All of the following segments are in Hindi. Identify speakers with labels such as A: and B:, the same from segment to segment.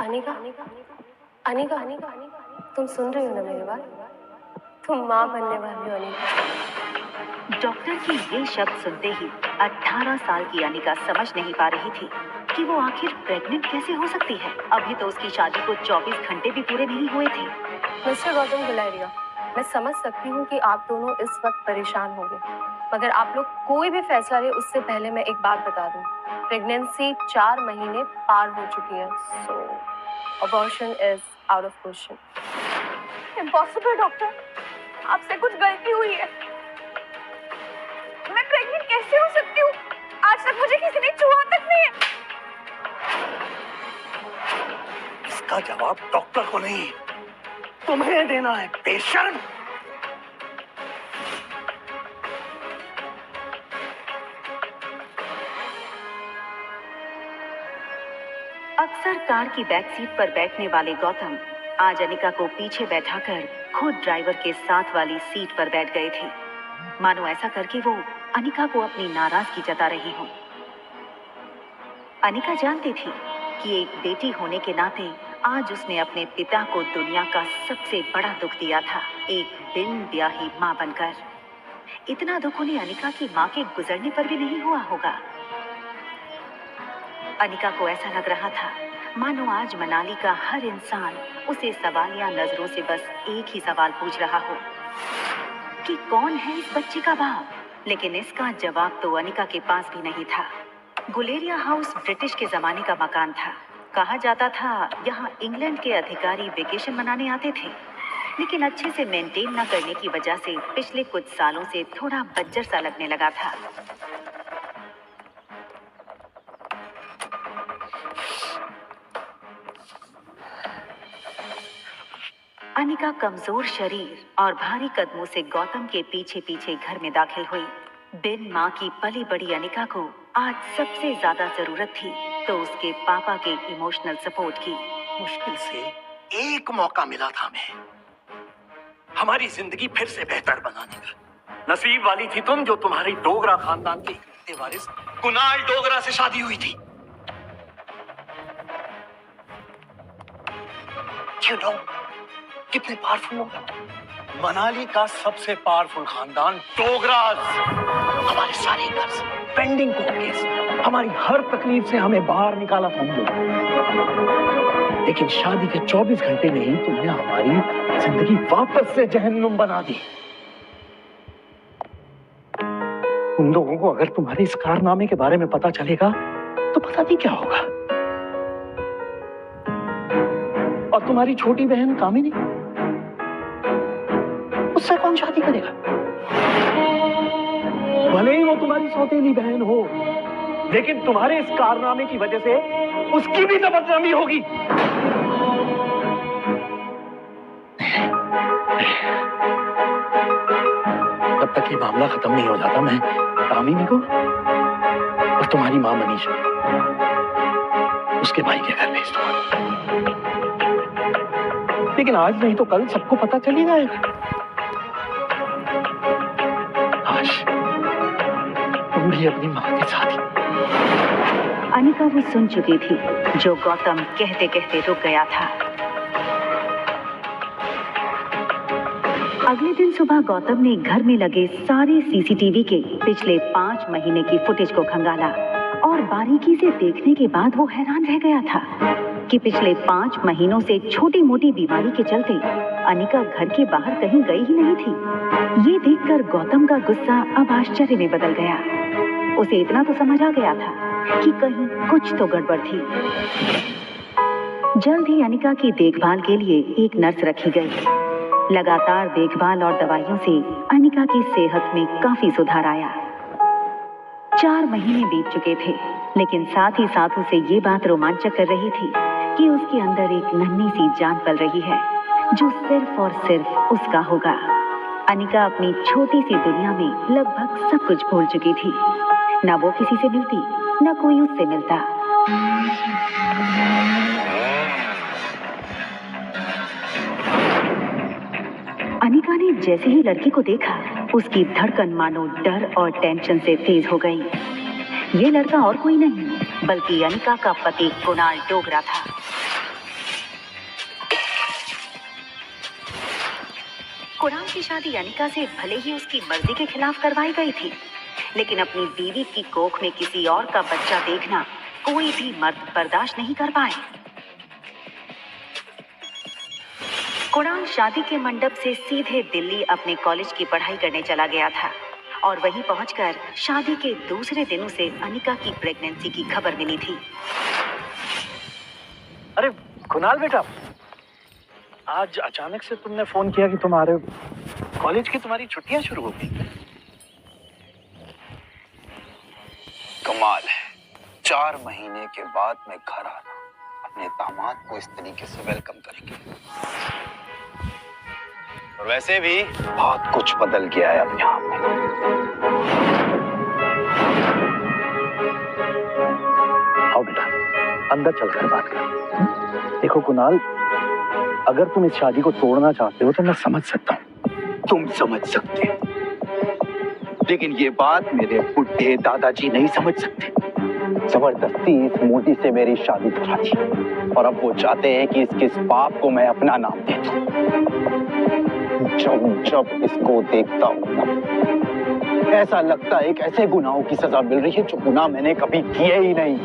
A: अनिका, अनिका, अनिका, तुम सुन रही हो ना मेरी बात? तुम माँ बनने वाली हो अनिका।
B: डॉक्टर के ये शब्द सुनते ही 18 साल की अनिका समझ नहीं पा रही थी कि वो आखिर प्रेग्नेंट कैसे हो सकती है। अभी तो उसकी शादी को 24 घंटे भी पूरे नहीं हुए थे।
A: मिस्टर गौतम गुलेरिया, मैं समझ सकती हूँ कि आप दोनों इस वक्त परेशान होंगे, मगर आप लोग कोई भी फैसला ले उससे पहले मैं एक बात बता दूँ, प्रेगनेंसी 4 महीने पार हो चुकी है, so abortion is out of question.
C: Impossible doctor, आपसे कुछ गलती हुई है। मैं प्रेग्नेंट कैसे हो सकती हूँ? आज तक मुझे किसी ने छुआ तक नहीं है।
D: इसका जवाब डॉक्टर को नहीं, तुम्हें देना है, बेशर्म।
B: अक्सर कार की बैक सीट पर बैठने वाले गौतम आज अनिका को पीछे बैठाकर खुद ड्राइवर के साथ वाली सीट पर बैठ गए थे, मानो ऐसा करके वो अनिका को अपनी नाराजगी जता रही हो। अनिका जानती थी कि एक बेटी होने के नाते आज उसने अपने पिता को दुनिया का सबसे बड़ा दुख दिया था, एक बिन ब्याही मां बनकर। इतना दुख उन्हें अनिका की मां के गुजरने पर भी नहीं हुआ होगा। अनिका को ऐसा लग रहा था मानो आज मनाली का हर इंसान उसे सवालिया नजरों से बस एक ही सवाल पूछ रहा हो कि कौन है इस बच्चे का बाप। लेकिन इसका जवाब तो अनिका के पास भी नहीं था। गुलेरिया हाउस ब्रिटिश के जमाने का मकान था। कहा जाता था यहाँ इंग्लैंड के अधिकारी वेकेशन मनाने आते थे, लेकिन अच्छे से मेंटेन न करने की वजह से पिछले कुछ सालों से थोड़ा बज्जर सा लगने लगा था। अनिका कमजोर शरीर और भारी कदमों से गौतम के पीछे पीछे घर में दाखिल हुई। बिन माँ की पली बड़ी अनिका को आज सबसे ज्यादा जरूरत थी तो उसके पापा के इमोशनल सपोर्ट की।
D: मुश्किल से एक मौका मिला था हमें हमारी जिंदगी फिर से बेहतर बनाने का। नसीब वाली थी तुम जो तुम्हारी डोगरा खानदान के इकलौते वारिस कुणाल डोगरा से शादी हुई थी। You know, कितने पावरफुल लोग हैं। मनाली का सबसे पावरफुल खानदान डोगराज। हमारे सारे कर्ज, पेंडिंग कोर्ट केस, हमारी हर तकलीफ से हमें बाहर निकाला था उन लोगों। लेकिन शादी के 24 घंटे में ही तुमने हमारी जिंदगी वापस से जहन्नुम बना दी। उन लोगों को अगर तुम्हारे इस कारनामे के बारे में पता चलेगा तो पता नहीं क्या होगा। और तुम्हारी छोटी बहन कामिनी, उससे कौन शादी करेगा? भले ही वो तुम्हारी सौतेली बहन हो, लेकिन तुम्हारे इस कारनामे की वजह से उसकी भी तो बदनामी होगी। तब तक ये मामला खत्म नहीं हो जाता मैं कामिनी को और तुम्हारी मां मनीषा उसके भाई के घर भेज दूंगा। लेकिन आज नहीं तो कल सबको पता चल ही जाएगा। आज तुम भी अपनी मां के साथ ही।
B: अनिका वो सुन चुकी थी जो गौतम कहते कहते रुक गया था। अगले दिन सुबह गौतम ने घर में लगे सारे सीसीटीवी के पिछले 5 महीने की फुटेज को खंगाला और बारीकी से देखने के बाद वो हैरान रह गया था कि पिछले 5 महीनों से छोटी मोटी बीमारी के चलते अनिका घर के बाहर कहीं गई ही नहीं थी। ये देखकर गौतम का गुस्सा अब आश्चर्य में बदल गया। उसे इतना तो समझ आ गया था कि कहीं कुछ तो गड़बड़ थी। जल्द ही अनिका की देखभाल के लिए एक नर्स रखी गई। लगातार देखभाल और दवाइयों से अनिका की सेहत में काफी सुधार आया। 4 महीने बीत चुके थे, लेकिन साथ ही साथ उसे ये बात रोमांचक कर रही थी कि उसके अंदर एक नन्ही सी जान पल रही है जो सिर्फ और सिर्फ उसका होगा। अनिका अपनी छोटी सी दुनिया में लगभग सब कुछ भूल चुकी थी। ना वो किसी से मिलती, ना कोई उससे मिलता। अनिका ने जैसे ही लड़की को देखा, उसकी धड़कन मानो डर और टेंशन से तेज हो गई। ये लड़का और कोई नहीं बल्कि अनिका का पति कुणाल डोगरा था। कुणाल की शादी अनिका से भले ही उसकी मर्जी के खिलाफ करवाई गई थी, लेकिन अपनी बीवी की कोख में किसी और का बच्चा देखना कोई भी मर्द बर्दाश्त नहीं कर पाए। कुणाल शादी के मंडप से सीधे दिल्ली अपने कॉलेज की पढ़ाई करने चला गया था और वहीं पहुंचकर शादी के दूसरे दिन उसे अनिका की प्रेगनेंसी की खबर मिली थी।
D: अरे कुणाल बेटा, आज अचानक से तुमने फोन किया कि तुम आ रहे हो। कॉलेज की तुम्हारी छुट्टियां शुरू हो गई।
E: कमाल है, 4 महीने के बाद मैं घर आ रहा हूं। अपने दामाद को इस तरीके से वेलकम करेंगे। और वैसे भी बहुत कुछ बदल गया है अब यहाँ पे।
D: आओ बेटा, अंदर चलकर बात कर। देखो कुणाल, अगर तुम इस शादी को तोड़ना चाहते हो तो मैं समझ सकता हूँ।
E: तुम समझ सकते हो, लेकिन ये बात मेरे बुढ़े दादाजी नहीं समझ सकते। जबरदस्ती इस मोटी से मेरी शादी करा दी और अब वो चाहते हैं कि इसके इस पाप को मैं अपना नाम दे दूं। जब जब इसको देखता हूं ऐसा लगता है कि ऐसे गुनाहों की सजा मिल रही है जो गुनाह मैंने कभी किए ही नहीं।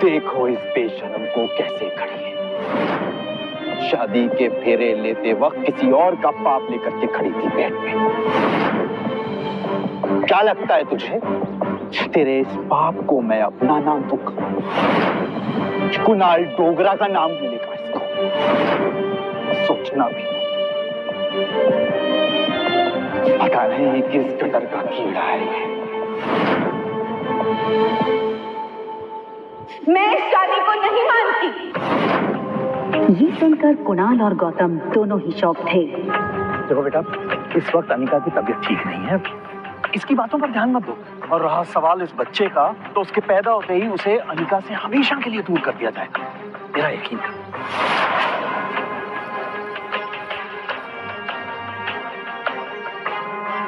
E: देखो इस बेशरम को कैसे खड़ी है। शादी के फेरे लेते वक्त किसी और का पाप लेकर के खड़ी थी पेट में। क्या लगता है तुझे तेरे इस पाप को मैं अपना नाम दूंगा? कुणाल डोगरा का नाम मिलेगा इसको। सोचना भी पता नहीं किस कदर का कीड़ा है ये।
C: मैं इस शादी को नहीं मानती।
B: ये सुनकर कुणाल और गौतम दोनों ही शॉक थे।
D: देखो बेटा, इस वक्त अनिका की तबीयत ठीक नहीं है, इसकी बातों पर ध्यान मत दो। और रहा सवाल इस बच्चे का, तो उसके पैदा होते ही उसे अनिका से हमेशा के लिए दूर कर दिया जाएगा। मेरा यकीन कर।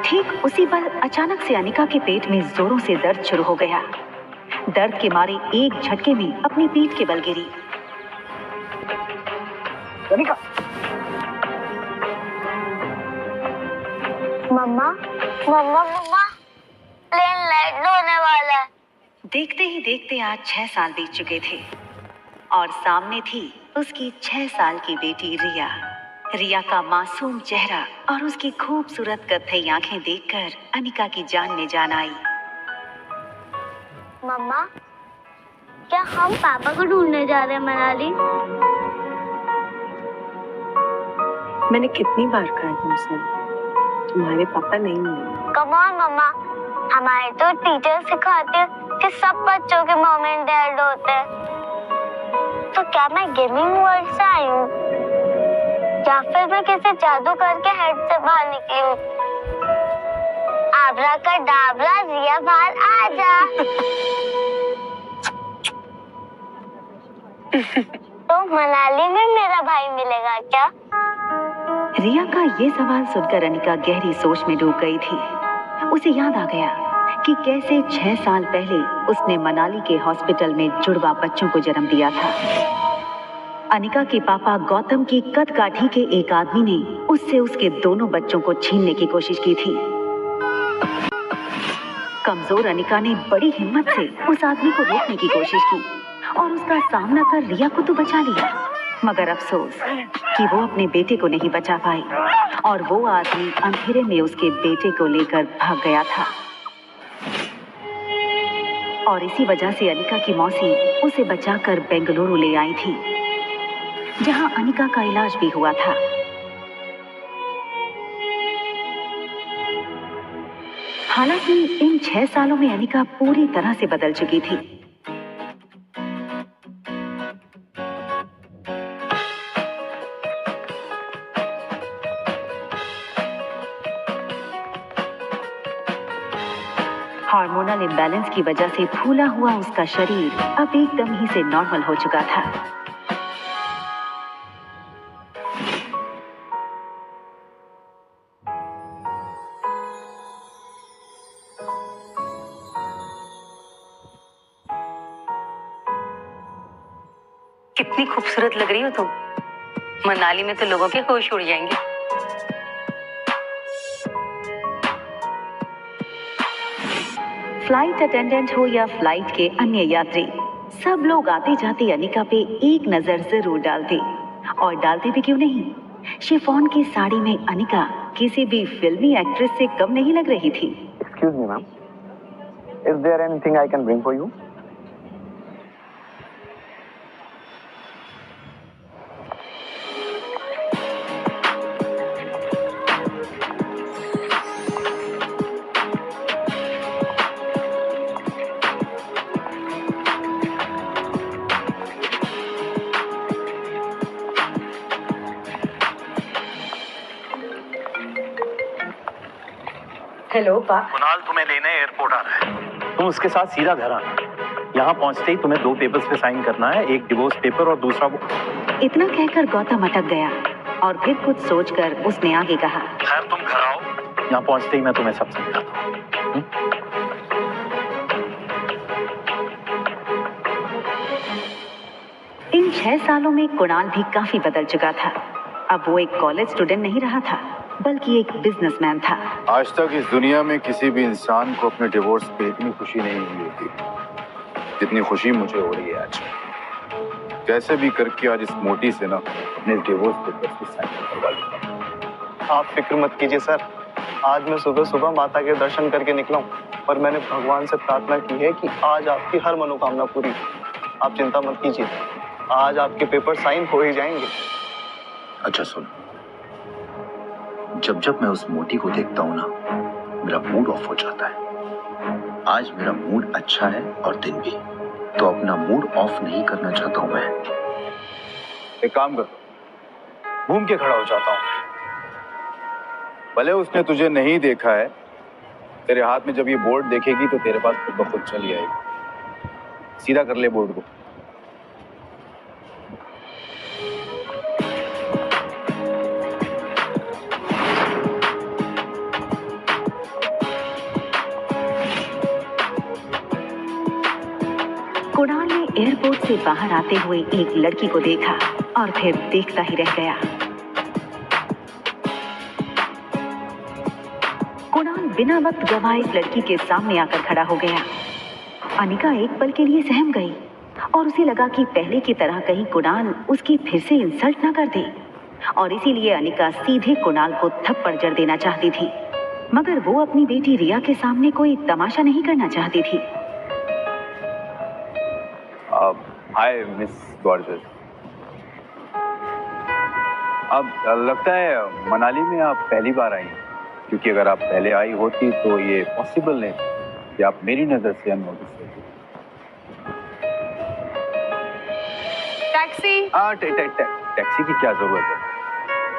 B: ठीक उसी पल अचानक से अनिका के पेट में जोरों से दर्द शुरू हो गया। दर्द के मारे एक झटके में अपनी पीठ के बल गिरी।
D: अनिका,
C: मम्मा मम्मा मम्मा, प्लेन लैंड होने वाला है।
B: देखते ही देखते आज 6 साल बीत चुके थे और सामने थी उसकी 6 साल की बेटी रिया। रिया का मासूम चेहरा और उसकी खूबसूरत कत्थई आंखें देखकर अनिका की जान में जान आई।
C: मम्मा, क्या हम पापा को ढूंढने जा रहे हैं मनाली?
A: मैंने कितनी बार कहा तुमसे, तुम्हारे पापा नहीं मिले।
C: कम ऑन मम्मा, हमारे तो टीचर सिखाते हैं कि सब बच्चों के मॉम एंड डैड होते हैं। तो क्या मैं गेमिंग वर्ल्ड से आई हूँ या फिर मैं किसी जादू करके हेड से बाहर निकली हूँ? आब्राकडाब्रा, रिया बाहर आ जा। तो मनाली में मेरा भाई मिलेगा क्या?
B: रिया का ये सवाल सुनकर अनिका गहरी सोच में डूब गई थी। उसे याद आ गया कि कैसे 6 साल पहले उसने मनाली के हॉस्पिटल में जुड़वा बच्चों को जन्म दिया था। अनिका के पापा गौतम की कदकाठी के एक आदमी ने उससे उसके दोनों बच्चों को छीनने की कोशिश की थी। कमजोर अनिका ने बड़ी हिम्मत से उस आदमी को रोकने की कोशिश की और उसका सामना कर रिया को तो बचा लिया, मगर अफसोस कि वो अपने बेटे को नहीं बचा पाई और वो आदमी अंधेरे में उसके बेटे को लेकर भाग गया था। और इसी वजह से अनिका की मौसी उसे बचाकर बेंगलुरु ले आई थी, जहां अनिका का इलाज भी हुआ था। हालांकि इन 6 सालों में अनिका पूरी तरह से बदल चुकी थी। हार्मोनल इम्बैलेंस की वजह से फूला हुआ उसका शरीर अब एकदम ही से नॉर्मल हो चुका था। कितनी खूबसूरत लग रही हो तुम।
F: मनाली में तो लोगों के होश उड़ जाएंगे।
B: फ्लाइट अटेंडेंट हो या फ्लाइट के अन्य यात्री, सब लोग आते जाते अनिका पे एक नजर जरूर डालते, और डालते भी क्यों नहीं। शिफॉन की साड़ी में अनिका किसी भी फिल्मी एक्ट्रेस से कम नहीं लग रही थी।
E: Excuse me ma'am, is there anything I can bring for you?
B: Hello पा।
D: कुणाल तुम्हें लेने एयरपोर्ट आ रहा है, तुम उसके साथ सीधा घर आना। यहाँ पहुँचते ही तुम्हें 2 पेपर्स पे साइन करना है, एक डिवोर्स पेपर और दूसरा वो।
B: इतना कहकर गौतम अटक गया और फिर कुछ सोचकर उसने आगे कहा,
D: खैर तुम घर आओ, यहाँ पहुँचते ही मैं तुम्हें सब समझाता हूँ।
B: इन 6 सालों में कुणाल भी काफी बदल चुका था। अब वो एक कॉलेज स्टूडेंट नहीं रहा था, बल्कि एक बिजनेसमैन था।
G: आज तक इस दुनिया में किसी भी इंसान को अपने डिवोर्स पे इतनी खुशी नहीं हुई होती जितनी खुशी मुझे हो रही है आज। कैसे भी करके आज इस मोटी से ना अपने डिवोर्स पेपर पे साइन करवा लूंगा।
H: आप फिक्र मत कीजिए सर, आज मैं सुबह सुबह माता के दर्शन करके निकला हूँ और मैंने भगवान से प्रार्थना की है कि आज आपकी हर मनोकामना पूरी। आप चिंता मत कीजिए, आज आपके पेपर साइन हो ही जाएंगे।
E: अच्छा सुन, जब जब मैं उस मोटी को देखता हूँ ना, मेरा मूड ऑफ हो जाता है। आज मेरा मूड अच्छा है और दिन भी, तो अपना मूड ऑफ नहीं करना चाहता हूँ मैं।
G: एक काम कर, घूम के खड़ा हो जाता हूँ। भले उसने तुझे नहीं देखा है, तेरे हाथ में जब ये बोर्ड देखेगी तो तेरे पास खुद ब खुद चली आएगी। सीधा कर ले बोर्ड को।
B: कुणाल ने एयरपोर्ट से बाहर आते हुए एक लड़की को देखा और फिर देखता ही रह गया। कुणाल बिना वक्त गवाए इस लड़की के सामने आकर खड़ा हो गया। अनिका एक पल के लिए सहम गई और उसे लगा कि पहले की तरह कहीं कुणाल उसकी फिर से इंसल्ट ना कर दे, और इसीलिए अनिका सीधे कुणाल को थप्पड़ जड़ देना चाहती थी, मगर वो अपनी बेटी रिया के सामने कोई तमाशा नहीं करना चाहती थी।
G: Hi miss gorgeous. अब लगता है मनाली में आप पहली बार आई, क्योंकि अगर आप पहले आई होती तो ये पॉसिबल नहीं कि आप मेरी नजर से अननोटिस होती।
A: टैक्सी।
G: टैक्सी की क्या जरूरत है?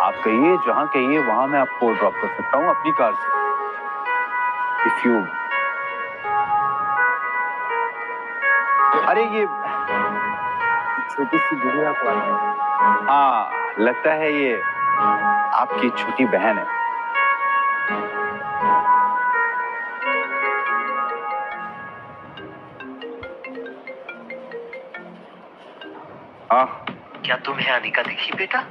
G: आप कहिए, जहाँ कहिए वहां मैं आपको ड्रॉप कर सकता हूँ अपनी कार से। इफ यू अरे ये छोटी सी गुड़िया को, हाँ लगता है ये आपकी छोटी बहन है। हाँ,
D: क्या तुम्हें अनिका दिखी बेटा?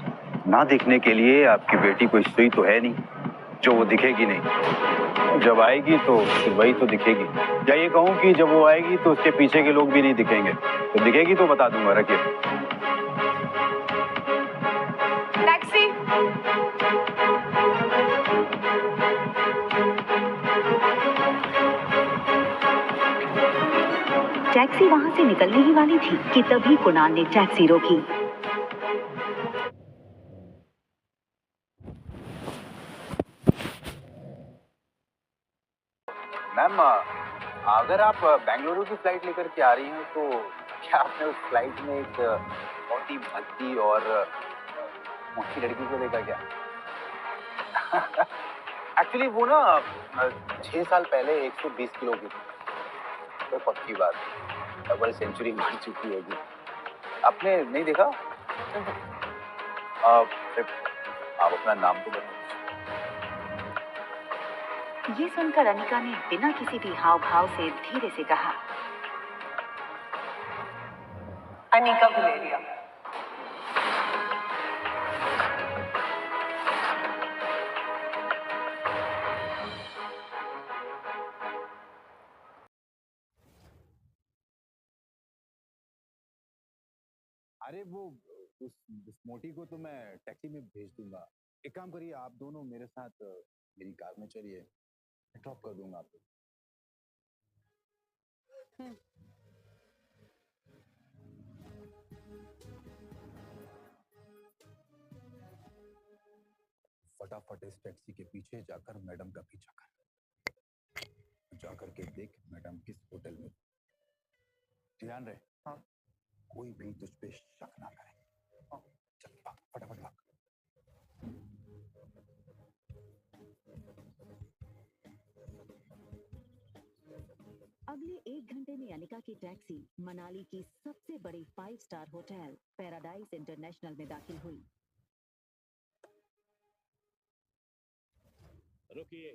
G: ना दिखने के लिए आपकी बेटी कोई सुई तो है नहीं जो वो दिखेगी नहीं। जब आएगी तो फिर वही तो दिखेगी, या ये कहूँ कि जब वो आएगी तो उसके पीछे के लोग भी नहीं दिखेंगे। तो दिखेगी तो बता दूंगा। रखिए।
A: टैक्सी।
B: टैक्सी वहां से निकलने ही वाली थी कि तभी कुणाल ने टैक्सी रोकी।
G: मैम, अगर आप बेंगलुरु की फ्लाइट लेकर के आ रही हैं तो क्या आपने उस फ्लाइट में एक बहुत ही भद्दी और मोटी लड़की को देखा क्या? एक्चुअली वो ना 6 साल पहले 120 किलो की थी। तो पक्की बात, डबल सेंचुरी मार चुकी होगी। आपने नहीं देखा? आप अपना नाम तो बताओ।
B: ये सुनकर अनिका ने बिना किसी भी हाव भाव से धीरे से कहा,
A: अनिका गुलेरिया।
G: अरे वो उस मोटी को तो मैं टैक्सी में भेज दूंगा। एक काम करिए, आप दोनों मेरे साथ मेरी कार में चलिए, ड्रॉप कर दूंगा आपको। फटाफट इस टैक्सी के पीछे जाकर मैडम का पीछा कर, जाकर के देख मैडम किस होटल में। ध्यान रहे, हाँ, कोई भी तुझ पे शक ना करे। हाँ, चल भाग, फटाफट भाग।
B: अगले 1 घंटे में अनिका की टैक्सी मनाली की सबसे बड़ी 5 स्टार होटल पैराडाइज इंटरनेशनल में दाखिल हुई।
I: रुकिए।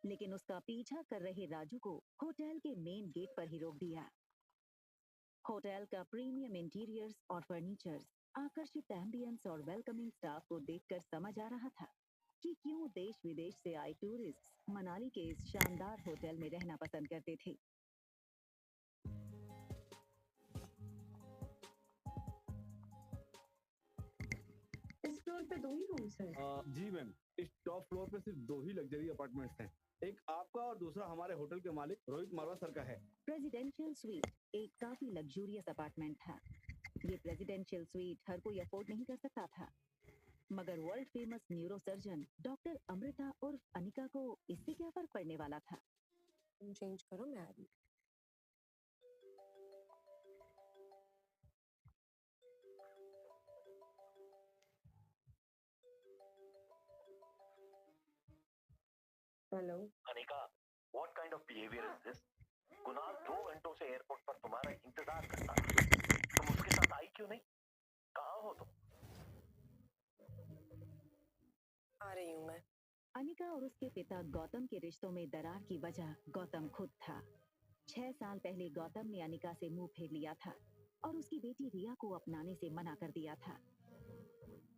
B: लेकिन उसका पीछा कर रहे राजू को होटल के मेन गेट पर ही रोक दिया। होटल का प्रीमियम इंटीरियर्स और फर्नीचर्स, आकर्षित एम्बियंस और वेलकमिंग स्टाफ को देखकर समझ आ रहा था कि क्यों देश विदेश से आए टूरिस्ट मनाली के इस शानदार होटल में रहना पसंद करते थे।
A: इस फ्लोर पे 2 ही रूम्स हैं।
I: जी मैम, इस टॉप फ्लोर पे सिर्फ 2 ही लग्जरी अपार्टमेंट्स हैं। एक आपका और दूसरा हमारे होटल के मालिक रोहित मारवा सर का है।
B: प्रेसिडेंशियल स्वीट एक काफी लग्जूरियस अपार्टमेंट था। ये प्रेसिडेंशियल स्वीट हर कोई अफोर्ड नहीं कर सकता था, मगर world famous neurosurgeon doctor Amrita उर्फ अनिका को इससे क्या फर्क पड़ने वाला था।
A: तुम चेंज करो, मैं आ रही। Hello
D: Anika, what kind of behaviour is this? Kunal 2 घंटों से एयरपोर्ट पर तुम्हारा इंतजार करता है। तुम उसके साथ आई क्यों नहीं? कहाँ हो तुम?
A: आ रही हूँ मैं।
B: अनिका और उसके पिता गौतम के रिश्तों में दरार की वजह गौतम खुद था। 6 साल पहले गौतम ने अनिका से मुंह फेर लिया था और उसकी बेटी रिया को अपनाने से मना कर दिया था।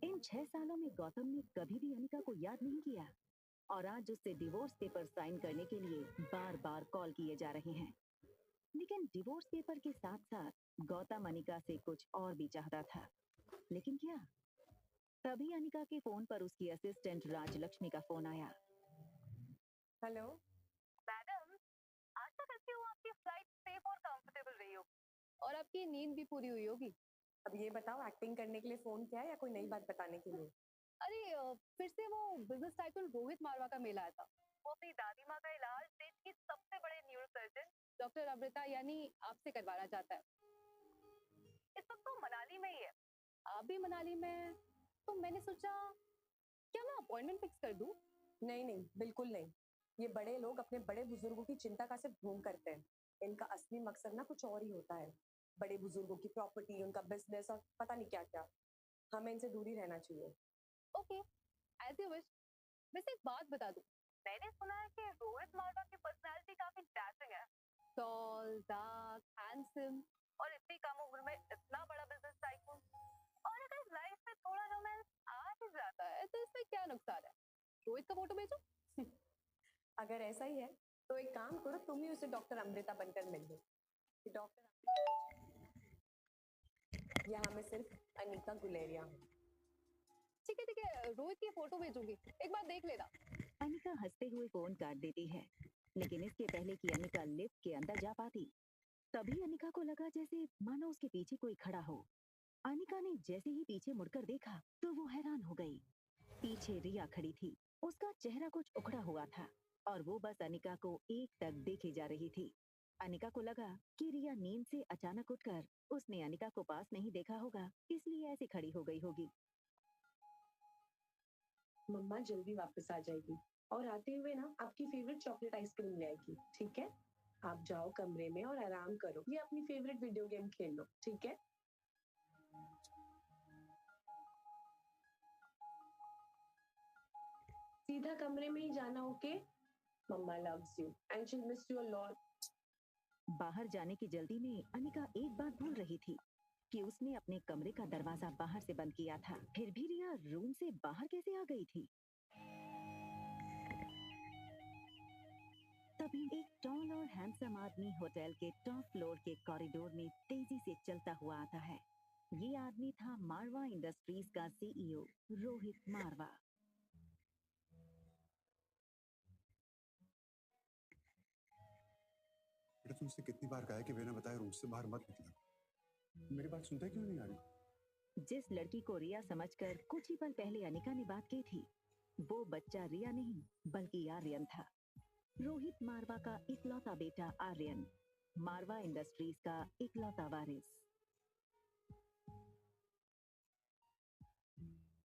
B: इन 6 सालों में गौतम ने कभी भी अनिका को याद नहीं किया और आज उससे डिवोर्स पेपर साइन करने के लिए बार-बार कॉल किए जा रहे हैं। लेकिन डिवोर्स पेपर के साथ-साथ गौतम अनिका से कुछ और भी चाहता था। लेकिन क्या? तभी अनिका के फोन पर उसकी असिस्टेंट राजलक्ष्मी का फोन आया।
A: हेलो मैडम, आशा करती हूँ आपकी फ्लाइट सेफ और कंफर्टेबल रही हो और आपकी नींद भी पूरी हुई होगी। अब ये बताओ, एक्टिंग करने के लिए फोन किया है या कोई नई बात बताने के लिए? अरे फिर से वो बिजनेस टाइकून रोहित मारवा का मेल आया था। वो अपनी दादी माँ का इलाज देश की सबसे बड़े न्यूरोसर्जन डॉक्टर अमृता यानी आपसे करवाना चाहता है। इस वक्त तो मनाली में ही है, आप भी मनाली में हैं, तो मैंने सोचा क्या मैं अपॉइंटमेंट फिक्स कर दूं? नहीं नहीं, बिल्कुल नहीं। ये बड़े लोग अपने बड़े बुजुर्गों की चिंता का सिर्फ घूम करते हैं। इनका असली मकसद ना कुछ और ही होता है। बड़े बुजुर्गों की प्रॉपर्टी, उनका बिजनेस और पता नहीं क्या क्या। हमें इनसे दूरी रहना चाहिए। Okay, as you wish. वैसे एक बात बता दूं, मैंने सुना है कि रोहित मारवा की पर्सनालिटी काफी डैशिंग है। टॉल, डार्क, हैंडसम और इतनी कम उम्र में इतना बड़ा बिजनेस टाइकून। और अगर लाइफ में थोड़ा रोमांस आ ही जाता है तो इसमें क्या नुकसान है? रोहित का फोटो भेजो। अगर ऐसा ही है तो एक काम करो, तुम ही उसे डॉक्टर अमृता बनकर मिल लो। डॉक्टर यहाँ मैं सिर्फ अनिका गुलेरिया हूँ। ठीक है, रोहित की फोटो भेजूंगी, एक बार देख लेना।
B: अनिका हंसते हुए फोन काट देती है, लेकिन इसके पहले कि अनिका लिफ्ट के अंदर जा पाती, तभी अनिका को लगा जैसे मानो उसके पीछे कोई खड़ा हो। अनिका ने जैसे ही पीछे मुड़कर देखा तो वो हैरान हो गई। पीछे रिया खड़ी थी। उसका चेहरा कुछ उखड़ा हुआ था और वो बस अनिका को एकटक देखे जा रही थी। अनिका को लगा कि रिया नींद से अचानक उठकर उसने अनिका को पास नहीं देखा होगा, इसलिए ऐसे खड़ी हो गई होगी।
A: मम्मा जल्दी वापस आ जाएगी और आते हुए ना आपकी फेवरेट चॉकलेट आइसक्रीम ले आएगी, ठीक है? आप जाओ कमरे में और आराम करो या अपनी फेवरेट वीडियो गेम खेल लो, ठीक है? सीधा कमरे में ही जाना, ओके? मम्मा loves you and she miss you a lot.
B: बाहर जाने की जल्दी में अनिका एक बात भूल रही थी कि उसने अपने कमरे का दरवाजा बाहर से बंद किया था। फिर भी रिया रूम से बाहर कैसे आ गई थी? तभी एक टॉल और हैंडसम आदमी होटल के टॉप फ्लोर के कॉरिडोर में तेजी से चलता हुआ आता है। ये आदमी था मारवा इंडस्ट्रीज का सीईओ रोहित मारवा।
J: बेटा तुमसे कितनी बार कहा है कि बिना बताए रूम से बाहर मत निकलो, मेरी बात सुनते क्यों नहीं आ रही?
B: जिस लड़की को रिया समझकर कुछ ही पल पहले अनिका ने बात की थी, वो बच्चा रिया नहीं बल्कि आर्यन था। रोहित मारवा का इकलौता बेटा आर्यन, मारवा इंडस्ट्रीज का इकलौता वारिस।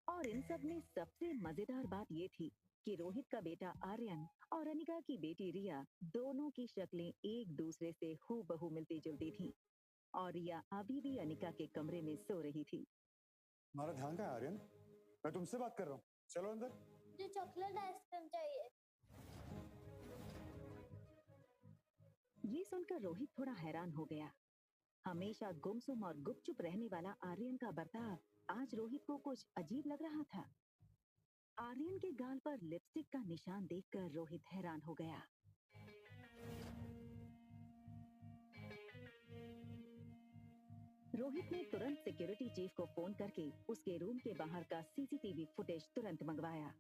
B: और इन सब में सबसे मजेदार बात ये थी कि रोहित का बेटा आर्यन और अनिका की बेटी रिया दोनों की शक्लें एक दूसरे से हूबहू मिलती जुलती थीं। और रिया अभी भी अनिका के कमरे में सो रही थी।
J: हमारा ध्यान कहाँ है आर्यन? मैं तुमसे बात कर रहा हूँ, चलो अंदर।
C: मुझे चॉकलेट आइसक्रीम चाहिए।
B: ये सुनकर रोहित थोड़ा हैरान हो गया। हमेशा गुमसुम और गुपचुप रहने वाला आर्यन का बर्ताव आज रोहित को कुछ अजीब लग रहा था। आर्यन के गाल पर लिपस्टिक का निशान देखकर रोहित हैरान हो गया। रोहित ने तुरंत सिक्योरिटी चीफ को फोन करके उसके रूम के बाहर का सीसीटीवी फुटेज तुरंत मंगवाया।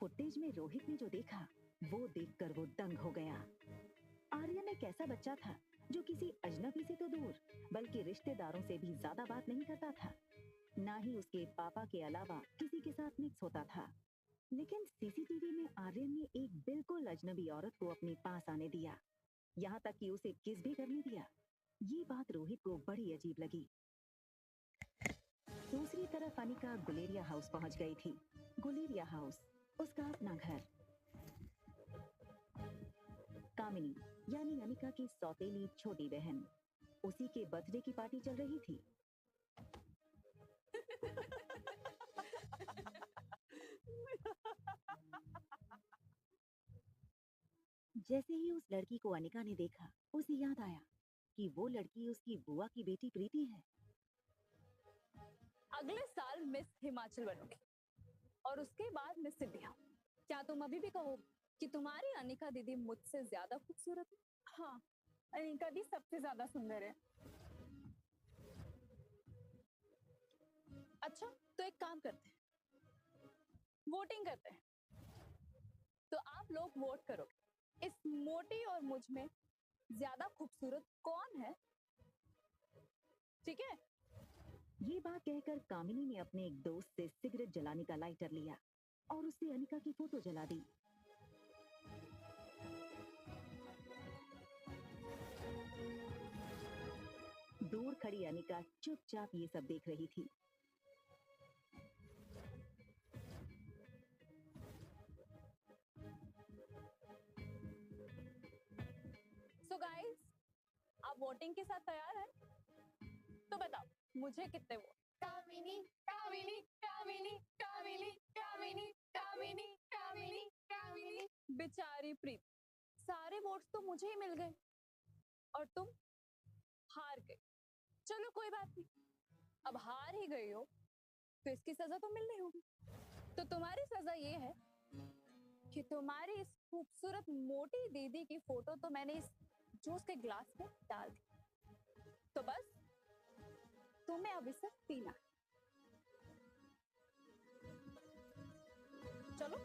B: फुटेज में रोहित ने जो देखा वो देखकर वो दंग हो गया। आर्यन एक ऐसा बच्चा था जो किसी अजनबी से तो दूर बल्कि रिश्तेदारों से भी ज्यादा बात नहीं करता था, ना ही उसके पापा के अलावा किसी के साथ मिक्स होता था। लेकिन सीसीटीवी में आर्यन ने एक बिल्कुल अजनबी औरत को अपने पास आने दिया, यहाँ तक कि उसे किस भी करने दिया। ये बात रोहित को बड़ी अजीब लगी। दूसरी तरफ अनिका गुलेरिया हाउस पहुंच गई थी। गुलेरिया हाउस उसका अपना घर। कामिनी यानी अनिका की सौतेली छोटी बहन, उसी के बर्थडे की पार्टी चल रही थी। जैसे ही उस लड़की को अनिका ने देखा, उसे याद आया कि वो लड़की उसकी बुआ की बेटी प्रीति है।
K: अगले साल मिस हिमाचल बनोगी और उसके बाद मिस इंडिया। क्या तुम अभी भी कहो कि तुम्हारी अनिका दीदी मुझसे ज्यादा खूबसूरत है? हाँ, अनिका दी सबसे ज्यादा सुंदर है। अच्छा, तो एक काम करते हैं, वोटिंग करते हैं। तो आप लोग वोट करो, इस मोटी और मुझ में ज्यादा खूबसूरत कौन है? ठीक है?
B: ये बात कहकर कामिनी ने अपने एक दोस्त से सिगरेट जलाने का लाइटर लिया और उससे अनिका की फोटो जला दी। दूर खड़ी अनिका चुपचाप ये सब देख रही थी।
K: So guys, आप वोटिंग के साथ तैयार हैं? तो बताओ, मुझे कितने वोट? कामिनी, कामिनी, कामिनी, कामिनी, कामिनी, कामिनी, कामिनी, कामिनी। बेचारी प्रीति, सारे वोट्स तो मुझे ही मिल गए और तुम हार गए। चलो कोई बात नहीं, अब हार ही गई हो तो इसकी सजा तो मिलनी होगी। तो तुम्हारी सजा ये है कि तुम्हारी इस खूबसूरत मोटी दीदी की फोटो तो मैंने इस जूस के ग्लास में डाल दी, तो बस तुम्हें अब इसे पीना। चलो।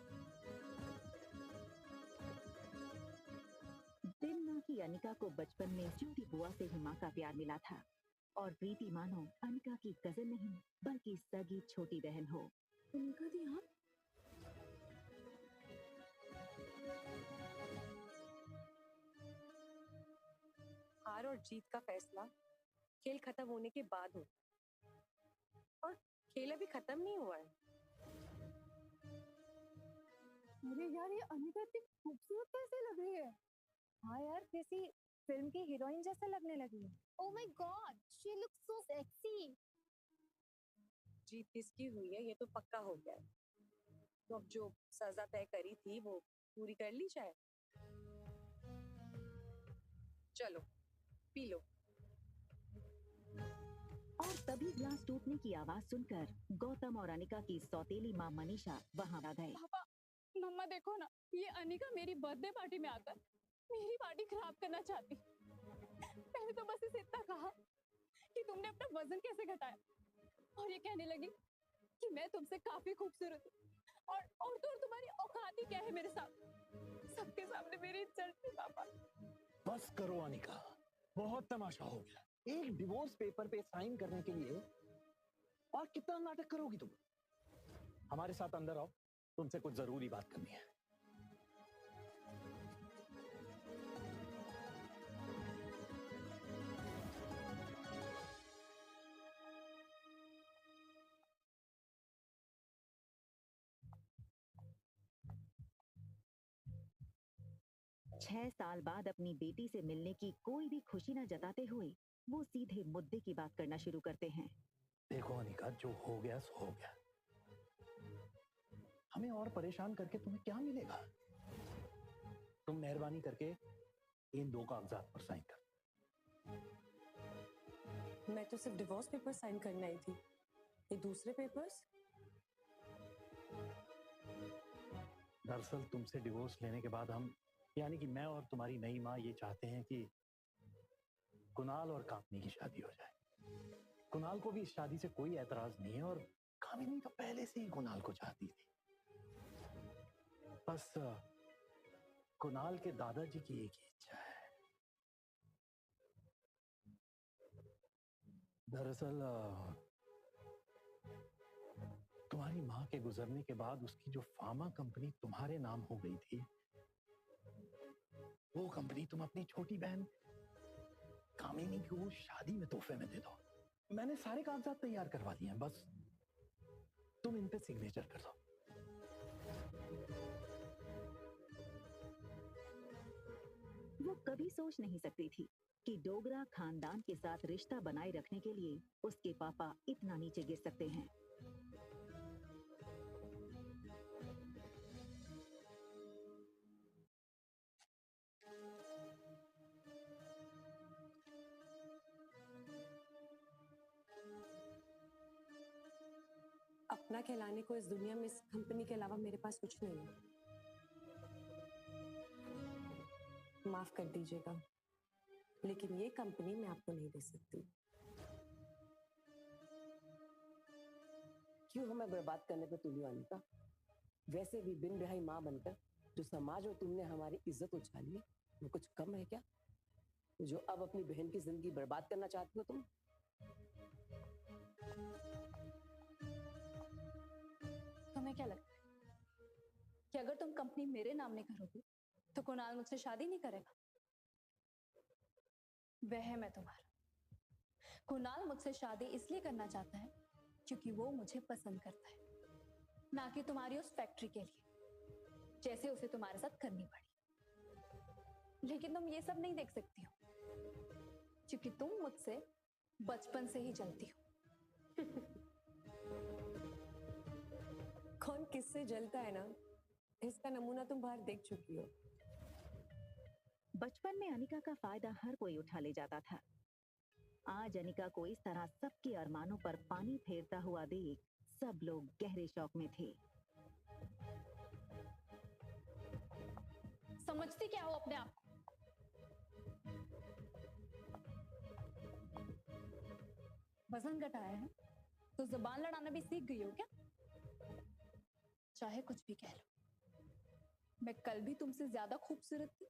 B: दिन ना की अनिका को बचपन में छोटी बुआ से ही माँ का प्यार मिला था और प्रीति मानो अनिका की कजन नहीं बल्कि सगी छोटी बहन हो।
K: अनिका दी, हाँ?
F: हार और जीत का फैसला खेल खत्म होने के बाद होता है और खेल अभी खत्म नहीं हुआ है।
K: अरे यार, ये अनिका इतनी खूबसूरत कैसे लग रही है? हाँ यार, जैसी फिल्म की हीरोइन जैसे लगने लगी है।
C: Oh my God, she looks so sexy.
F: जीत किसकी हुई है ये तो पक्का हो गया है। तो अब जो सजा तय करी थी वो पूरी कर ली जाए। चलो पी लो।
B: और तभी ग्लास दरवाज टूटने की आवाज सुनकर गौतम और अनिका की सौतेली माँ मनीषा वहां आ गए।
K: पापा, मम्मा देखो ना, ये अनिका मेरी बर्थडे पार्टी में आकर मेरी पार्टी खराब करना चाहती। पहले तो बस इसे इतना कहा कि तुमने अपना वजन कैसे घटाया, और ये कहने लगी कि मैं तुमसे काफी खूबसूरत हूँ और तुम्हारी औकात ही क्या है मेरे साथ। सबके सामने मेरी इज्जत थी पापा।
D: बस करो अनिका, बहुत तमाशा हो गया। एक डिवोर्स पेपर पे साइन करने के लिए और कितना नाटक करोगी तुम? हमारे साथ अंदर आओ, तुमसे कुछ जरूरी बात करनी है।
B: 6 साल बाद अपनी बेटी से मिलने की कोई भी खुशी न जताते हुए वो सीधे मुद्दे की बात करना शुरू करते हैं।
D: देखो अनिका, जो हो गया सो हो गया। हमें और परेशान करके तुम्हें क्या मिलेगा? तुम मेहरबानी करके इन 2 कागजात पर साइन कर।
F: मैं तो सिर्फ डिवोर्स पेपर साइन करने आई थी, ये दूसरे पेपर्स?
D: दरअसल तुमसे डिवोर्स लेने के बाद हम, यानी कि मैं और तुम्हारी नई माँ, ये चाहते हैं कि कुणाल और कामिनी की शादी हो जाए। कुणाल को भी इस शादी से कोई एतराज नहीं है और कामिनी तो पहले से ही कुणाल को चाहती थी। बस कुणाल के दादाजी की एक ही इच्छा है। दरअसल तुम्हारी माँ के गुजरने के बाद उसकी जो फार्मा कंपनी तुम्हारे नाम हो गई थी, वो कंपनी तुम अपनी छोटी बहन कामिनी को शादी में तोहफे में दे दो। मैंने सारे कागजात तैयार करवा दिए हैं, बस तुम इन पे सिग्नेचर कर दो।
B: वो कभी सोच नहीं सकती थी कि डोगरा खानदान के साथ रिश्ता बनाए रखने के लिए उसके पापा इतना नीचे गिर सकते हैं।
F: अपना कहलाने को इस दुनिया में इस कंपनी के अलावा मेरे पास कुछ नहीं है। माफ कर दीजिएगा, लेकिन ये कंपनी मैं आपको नहीं दे सकती।
L: क्यों हमें बर्बाद करने पे तुली अनिका? वैसे भी बिन ब्याही माँ बनकर जो समाज में तुमने हमारी इज्जत उछाली है, वो कुछ कम है क्या? जो अब अपनी बहन की जिंदगी बर्बाद करना चाहती हो तुम?
K: तुम्हें क्या लगता है कि अगर तुम कंपनी मेरे नाम नहीं करोगे तो कुणाल मुझसे शादी नहीं करेगा? वहम है तुम्हारा। कुणाल मुझसे शादी इसलिए करना चाहता है क्योंकि वो मुझे पसंद करता है, ना कि तुम्हारी उस फैक्ट्री के लिए, जैसे उसे तुम्हारे साथ करनी पड़ी। लेकिन तुम ये सब नहीं देख सकती हो क्योंकि तुम मुझसे बचपन से ही जलती हो।
F: कौन किससे जलता है ना, इसका नमूना तुम बाहर देख चुकी हो।
B: बचपन में अनिका का फायदा हर कोई उठा ले जाता था। आज अनिका को इस तरह सबके अरमानों पर पानी फेरता हुआ देख सब लोग गहरे शौक में थे।
K: समझती क्या हो अपने आप को? वजन घटाया है तो जुबान लड़ाना भी सीख गई हो क्या? चाहे कुछ भी कह लो, मैं कल भी तुमसे ज्यादा खूबसूरत थी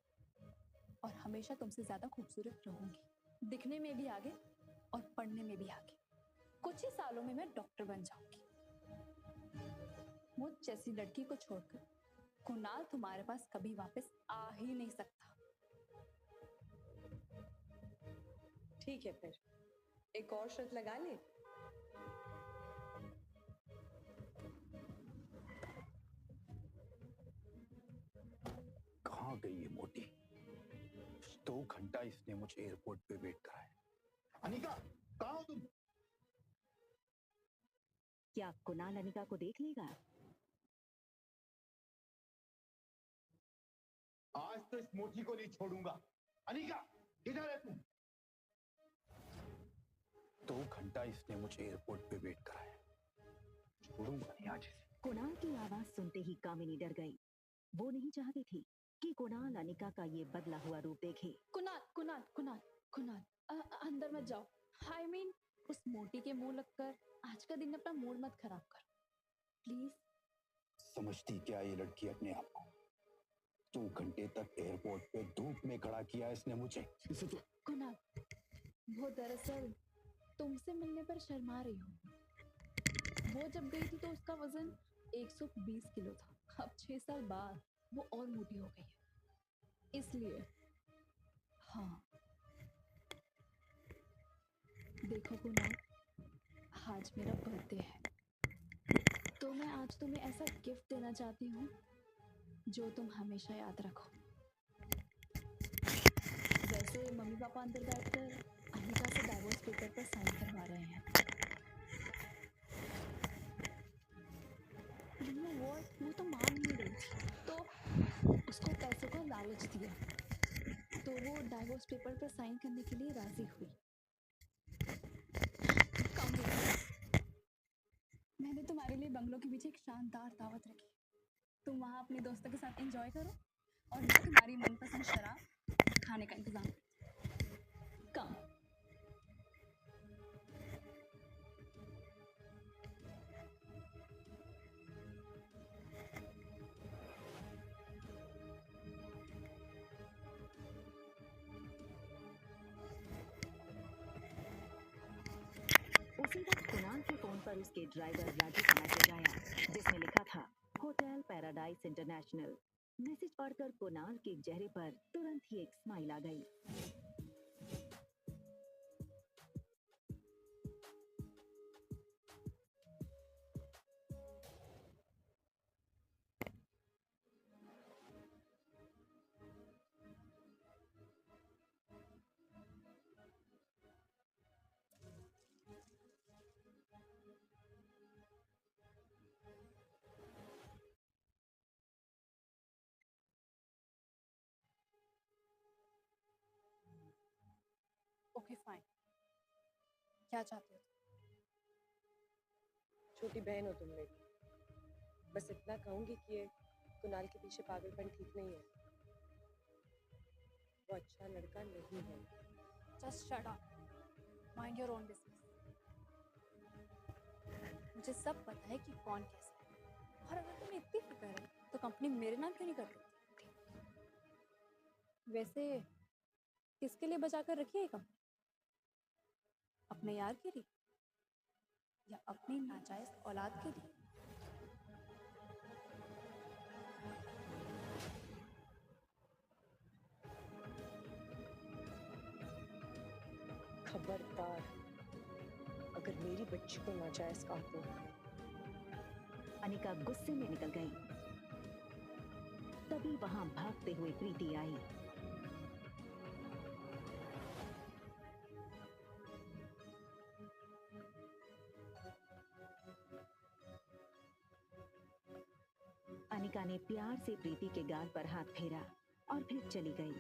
K: और हमेशा तुमसे ज्यादा खूबसूरत रहूंगी। दिखने में भी आगे और पढ़ने में भी आगे। कुछ ही सालों में मैं डॉक्टर बन जाऊंगी। मुझ जैसी लड़की को छोड़कर कुणाल तुम्हारे पास कभी वापस आ ही नहीं सकता।
F: ठीक है, फिर एक और शर्त लगा ले।
D: कहाँ गई ये मोटी? 2 घंटा इसने मुझे एयरपोर्ट पे वेट कराया। अनिका, कहाँ हो तुम?
B: क्या कुणाल अनिका को देख लेगा?
G: आज तो इस मोची को नहीं छोड़ूंगा। अनिका, किधर है तुम?
D: 2 घंटा
J: बेटा इसने मुझे एयरपोर्ट पे वेट कराया। छोड़ूंगा नहीं आज इसे।
B: कुणाल की आवाज सुनते ही कामिनी डर गई। वो नहीं चाहती थी कि कुणाल अनिका का ये बदला हुआ रूप देखे।
K: कुणाल कुणाल कुणाल कुणाल अंदर मत जाओ। आई मीन उस मोटी के मुंह लगकर आज का दिन अपना मूड मत खराब कर प्लीज।
J: समझती क्या ये लड़की अपने आप को? 2 घंटे तक एयरपोर्ट पे धूप में खड़ा किया इसने मुझे। इसे तो
K: कुणाल वो दरअसल तुमसे मिलने पर शर्मा रही हो। वो जब गई थी तो उसका वजन 120 किलो था। अब 6 साल बाद वो और मोटी हो गई है इसलिए। हाँ देखो कुणाल, आज मेरा बर्थडे है तो मैं आज तुम्हें ऐसा गिफ्ट देना चाहती हूँ जो तुम हमेशा याद रखो। वैसे मम्मी पापा अंदर बैठकर अनिका से डाइवोर्स पेपर पर साइन करवा रहे हैं। वो तो मान नहीं रही थी तो उसको पैसों का लालच दिया तो वो डाइवोर्स पेपर पर साइन करने के लिए राजी हुई। मैंने तुम्हारे लिए बंगलों के पीछे एक शानदार दावत रखी। तुम वहाँ अपने दोस्तों के साथ एंजॉय करो और मैं तुम्हारी मनपसंद शराब खाने का इंतजाम करती। कम
B: उसी वक्त कुणाल के फोन पर उसके ड्राइवर राजू का मैसेज आया जिसमें लिखा था होटल पैराडाइज इंटरनेशनल। मैसेज पढ़कर कुणाल के चेहरे पर तुरंत ही एक स्माइल आ गई।
F: ओके फाइन, क्या चाहते हो?
A: छोटी बहन हो तुम मेरी, बस इतना कहूंगी कि ये कुणाल के पीछे पागलपन ठीक नहीं है। वो अच्छा लड़का नहीं है।
K: Just shut up, mind your own business. मुझे सब पता है कि कौन कैसा है और अगर तुम्हें इतनी फिक्र है तो कंपनी मेरे नाम क्यों नहीं कर सकती? वैसे किसके लिए बचा कर रखी है कंपनी? अपने यार के लिए या अपनी नाजायज औलाद के लिए?
A: खबरदार, अगर मेरी बच्ची को नाजायज कहा तो।
B: अनिका गुस्से में निकल गई। तभी वहां भागते हुए प्रीति आई। अनिका ने प्यार से प्रीति के गाल पर हाथ फेरा और फिर चली गई।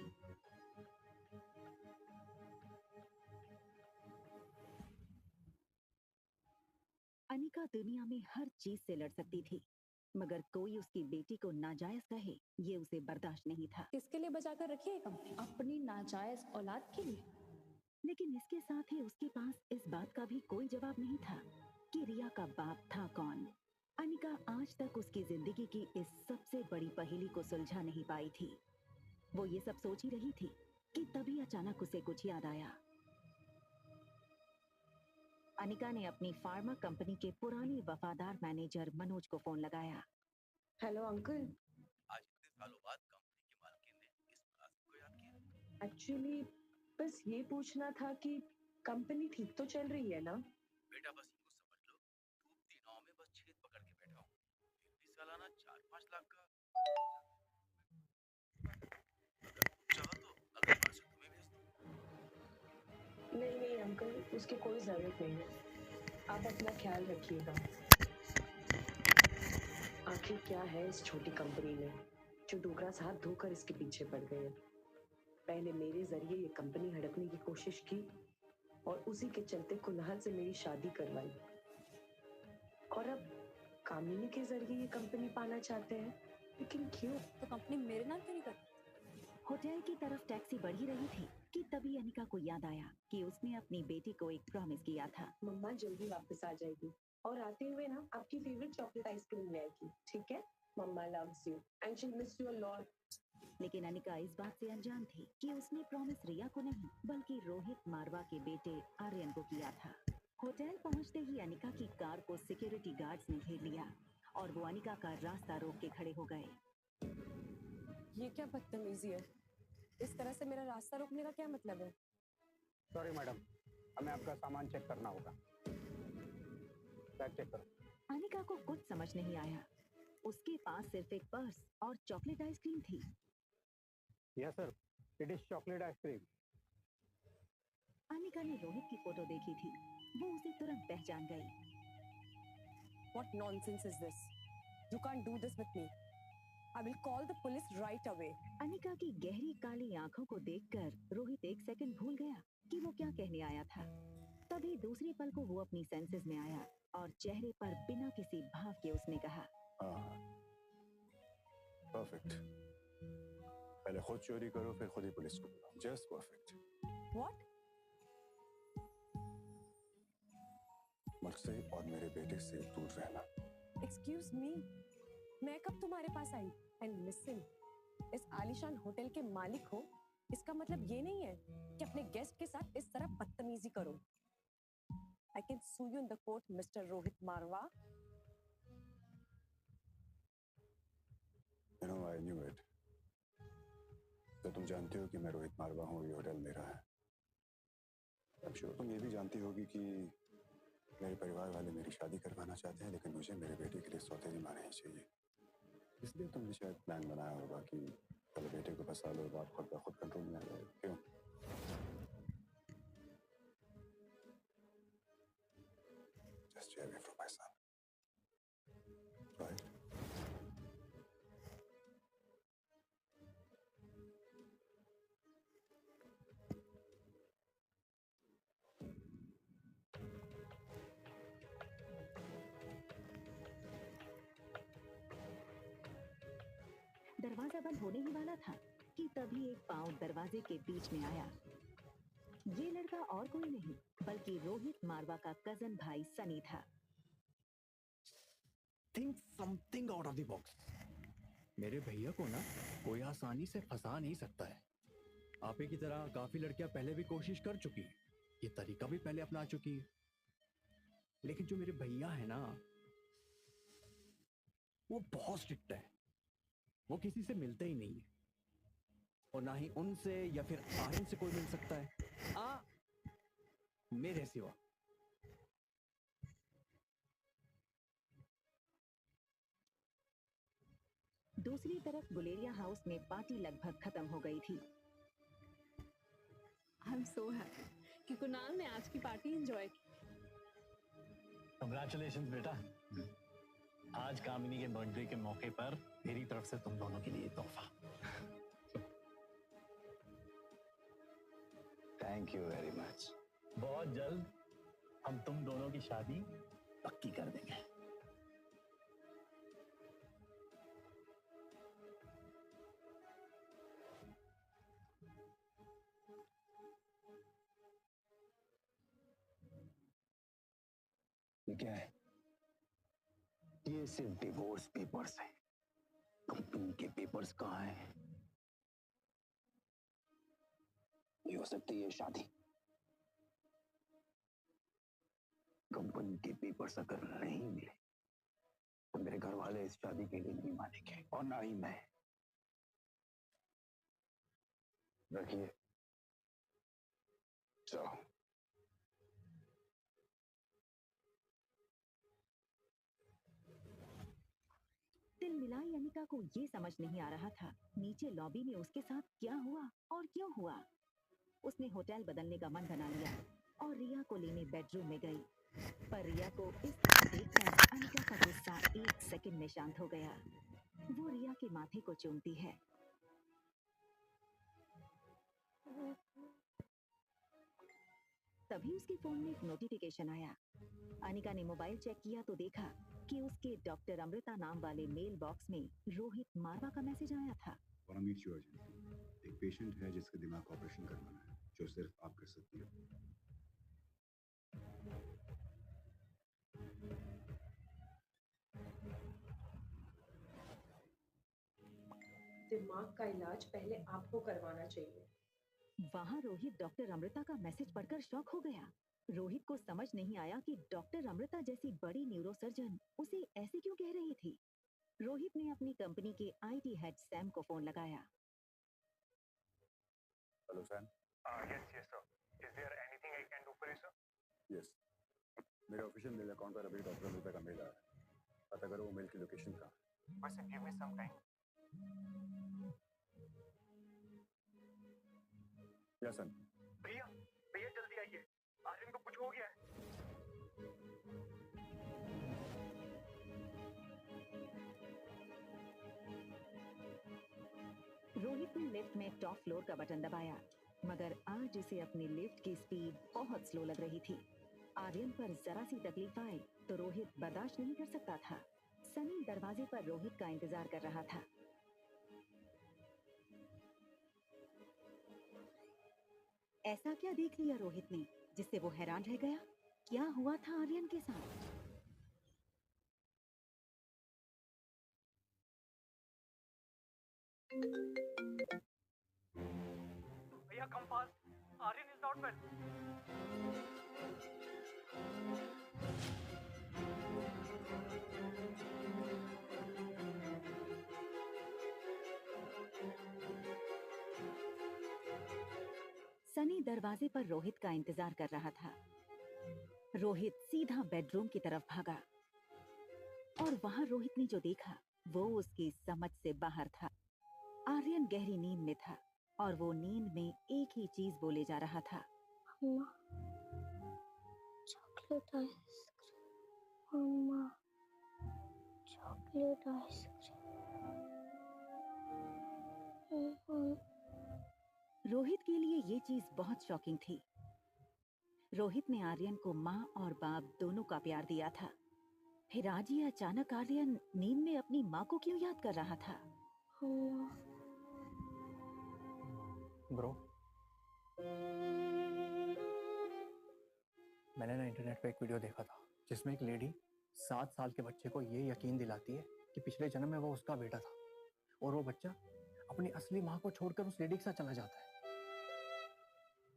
B: अनिका दुनिया में हर चीज से लड़ सकती थी मगर कोई उसकी बेटी को नाजायज कहे ये उसे बर्दाश्त नहीं था।
K: किसके लिए बचा कर रखी है कंपनी? अपनी नाजायज औलाद के लिए।
B: लेकिन इसके साथ ही उसके पास इस बात का भी कोई जवाब नहीं था कि रिया का बाप था कौन। अनिका आज तक उसकी जिंदगी की इस सबसे बड़ी पहेली को सुलझा नहीं पाई थी। वो ये सब सोच ही रही थी कि तभी अचानक उसे कुछ याद आया। अनिका ने अपनी फार्मा कंपनी के पुराने वफादार मैनेजर मनोज को फोन लगाया।
A: हेलो अंकल,
E: आज इतने सालों बाद कंपनी के मालकिन ने इस बात को याद किया।
A: एक्चुअली बस ये पूछना था कि कंपनी ठीक तो चल रही है ना?
E: बेटा बस यूं समझ लो, डूबती नाव में बस छेद पकड़ के बैठा हूँ। फिर भी सालाना 4-5 लाख का चाहो तो अगले वर्ष तुम्हें भेज दूं।
A: नहीं नहीं अंकल, उसकी कोई जरूरत नहीं है। आप अपना ख्याल रखिएगा। आखिर क्या है इस छोटी कंपनी में जो डोगरास हाथ धोकर इसके पीछे पड़ गए हैं। पहले मेरे जरिए ये कंपनी हड़पने की कोशिश की
L: और उसी के चलते कुणाल से मेरी शादी करवाई, और अब कामिनी के जरिए ये कंपनी पाना चाहते हैं। लेकिन क्यों?
K: तो कंपनी मेरे नाम क्यों नहीं करती?
B: होटल की तरफ टैक्सी बढ़ी रही थी कि तभी अनिका को याद आया कि उसने अपनी बेटी को एक प्रॉमिस किया था।
L: मम्मा जल्दी वापस आ जाएगी और आते हुए ना आपकी फेवरेट चॉकलेट आइसक्रीम ले आएगी, ठीक है? Mamma loves you and she miss you a lot.
B: लेकिन अनिका इस बात से अनजान थी कि उसने प्रॉमिस रिया को नहीं बल्कि रोहित मारवा के बेटे आर्यन को किया था। होटल पहुंचते ही अनिका की कार को सिक्योरिटी गार्ड्स ने घेर लिया और वो अनिका का रास्ता रोक के खड़े हो गए।
F: ये क्या बदतमीजी है? इस तरह से मेरा रास्ता रोकने का क्या मतलब है?
M: सॉरी मैडम, हमें आपका सामान चेक करना होगा। बैग चेक करो।
B: अनिका को कुछ समझ नहीं आया। उसके पास सिर्फ एक पर्स और चॉकलेट आइसक्रीम थी।
M: Yes sir, it is chocolate ice cream.
B: Anika ने रोहित की फोटो देखी थी, वो उसे तुरंत पहचान गई।
F: What nonsense is this? You can't do this with me. I will call the police right away.
B: Anika की गहरी काली आंखों को देखकर रोहित एक सेकंड भूल गया कि वो क्या कहने आया था। तभी दूसरे पल को वो अपनी सेंसेस में आया और चेहरे पर बिना किसी भाव के उसने कहा,
J: परफेक्ट। पहले खुद चोरी करो फिर खुद ही पुलिस को बुलाओ। Just perfect.
F: What?
J: मुझसे और मेरे बेटे से दूर रहना।
F: Excuse me. मैं कब तुम्हारे पास आई? And listen, इस आलीशान होटल के मालिक हो, इसका मतलब ये नहीं है कि अपने गेस्ट के साथ इस तरह बदतमीजी करो। I can sue you in the court, Mr. Rohit Marwa.
J: You know, I knew it. तो तुम जानती हो कि मैं रोहित मारवा हूँ, ये होटल मेरा है। I'm sure तुम ये भी जानती होगी कि मेरे परिवार वाले मेरी शादी करवाना चाहते हैं, लेकिन मुझे मेरे बेटे के लिए सौतेली माँ नहीं चाहिए। इसलिए तुमने शायद प्लान बनाया होगा कि पहले बेटे को बसा लो, बात खुद ब खुद कंट्रोल में आ जाए। क्यों? Just stay away from my son. Right?
B: दरवाजा बंद होने ही वाला था कि तभी एक पाँव दरवाजे के बीच में आया। ये लड़का और कोई नहीं बल्कि रोहित मारवा का कजन भाई सनी था।
D: Think something out of the box. मेरे भैया को ना कोई आसानी से फंसा नहीं सकता है। आपे की तरह काफी लड़कियां पहले भी कोशिश कर चुकी हैं, ये तरीका भी पहले अपना चुकी है, लेकिन जो मेरे भैया है ना, वो बहुत स्ट्रिक्ट है। वो किसी से मिलते ही नहीं है और ना ही उनसे या फिर आर्यन से कोई मिल सकता है, मेरे सिवा।
B: दूसरी तरफ गुलेरिया हाउस में पार्टी लगभग खत्म हो गई थी।
K: आई एम सो हैप्पी कि कुणाल ने आज की पार्टी एंजॉय की।
N: Congratulations बेटा। आज कामिनी के बर्थडे के मौके पर मेरी तरफ से तुम दोनों के लिए तोहफा।
J: Thank you very much.
N: बहुत जल्द हम तुम दोनों की शादी पक्की कर देंगे।
J: ये क्या है? ये सिर्फ डिवोर्स पेपर्स हैं। कंपनी के पेपर्स कहाँ हैं? ये हो सकती है शादी। कंपनी के पेपर्स अगर नहीं मिले तो मेरे घर वाले इस शादी के लिए नहीं मानेंगे और ना ही मैं। रखिए, चलो।
B: दिल मिलाई अनिका को ये समझ नहीं आ रहा था नीचे लॉबी में उसके साथ क्या हुआ और क्यों हुआ। उसने होटल बदलने का मन बना लिया और रिया को लेने बेडरूम में गई, पर रिया को इस तरह देखकर अनिका का गुस्सा एक सेकंड में शांत हो गया। वो रिया के माथे को चूमती है। तभी उसके फोन में एक नोटिफिकेशन आया। अनिका ने मोबाइल चेक किया तो देखा कि उसके डॉक्टर अमृता नाम वाले मेल बॉक्स में रोहित मारवा का मैसेज आया था।
J: एक पेशेंट है जिसका दिमाग का ऑपरेशन करवाना है, जो सिर्फ आप कर सकती हैं।
F: दिमाग का इलाज पहले आपको करवाना चाहिए।
B: वहाँ रोहित डॉक्टर अमृता का मैसेज पढ़कर शॉक हो गया। रोहित को समझ नहीं आया कि डॉक्टर अमृता जैसी बड़ी न्यूरोसर्जन उसे ऐसे क्यों कह रही थी। रोहित ने अपनी कंपनी के आईटी हेड सैम को फोन लगाया।
J: Hello Sam.
M: Yes yes sir, is there anything I can do for you sir?
J: Yes, मेरे ऑफिशियल मेल अकाउंट पर अभी डॉक्टर अमृता का मेल आया है। पता करो वो मेल की लोकेशन कहाँ है।
M: बस give me some time.
J: Yes sir.
M: भैया भैया जल्दी आइए, आर्यन को कुछ हो गया है।
B: रोहित ने लिफ्ट में टॉप फ्लोर का बटन दबाया, मगर आज उसे अपनी लिफ्ट की स्पीड बहुत स्लो लग रही थी। आर्यन पर जरा सी तकलीफ आए तो रोहित बर्दाश्त नहीं कर सकता था। सनी दरवाजे पर रोहित का इंतजार कर रहा था। ऐसा क्या देख लिया रोहित ने जिससे वो हैरान रह गया? क्या हुआ था आर्यन के साथ?
M: भैया come fast, Aryan is not well.
B: Sunny दरवाजे पर रोहित का इंतजार कर रहा था। रोहित सीधा बेडरूम की तरफ भागा और वहां रोहित ने जो देखा वो उसकी समझ से बाहर था। आर्यन गहरी नींद में था और वो नींद में एक ही चीज बोले जा रहा था,
C: chocolate ice cream, chocolate ice cream.
B: Rohit के लिए ये चीज बहुत शॉकिंग थी। रोहित ने आर्यन को माँ और बाप दोनों का प्यार दिया था, फिर आज ये अचानक आर्यन नींद में अपनी माँ को क्यों याद कर रहा था?
O: ब्रो, मैंने ना इंटरनेट पे एक वीडियो देखा था जिसमें एक लेडी 7 साल के बच्चे को ये यकीन दिलाती है कि पिछले जन्म में वो उसका बेटा था और वो बच्चा अपनी असली माँ को छोड़कर उस लेडी के साथ चला जाता है।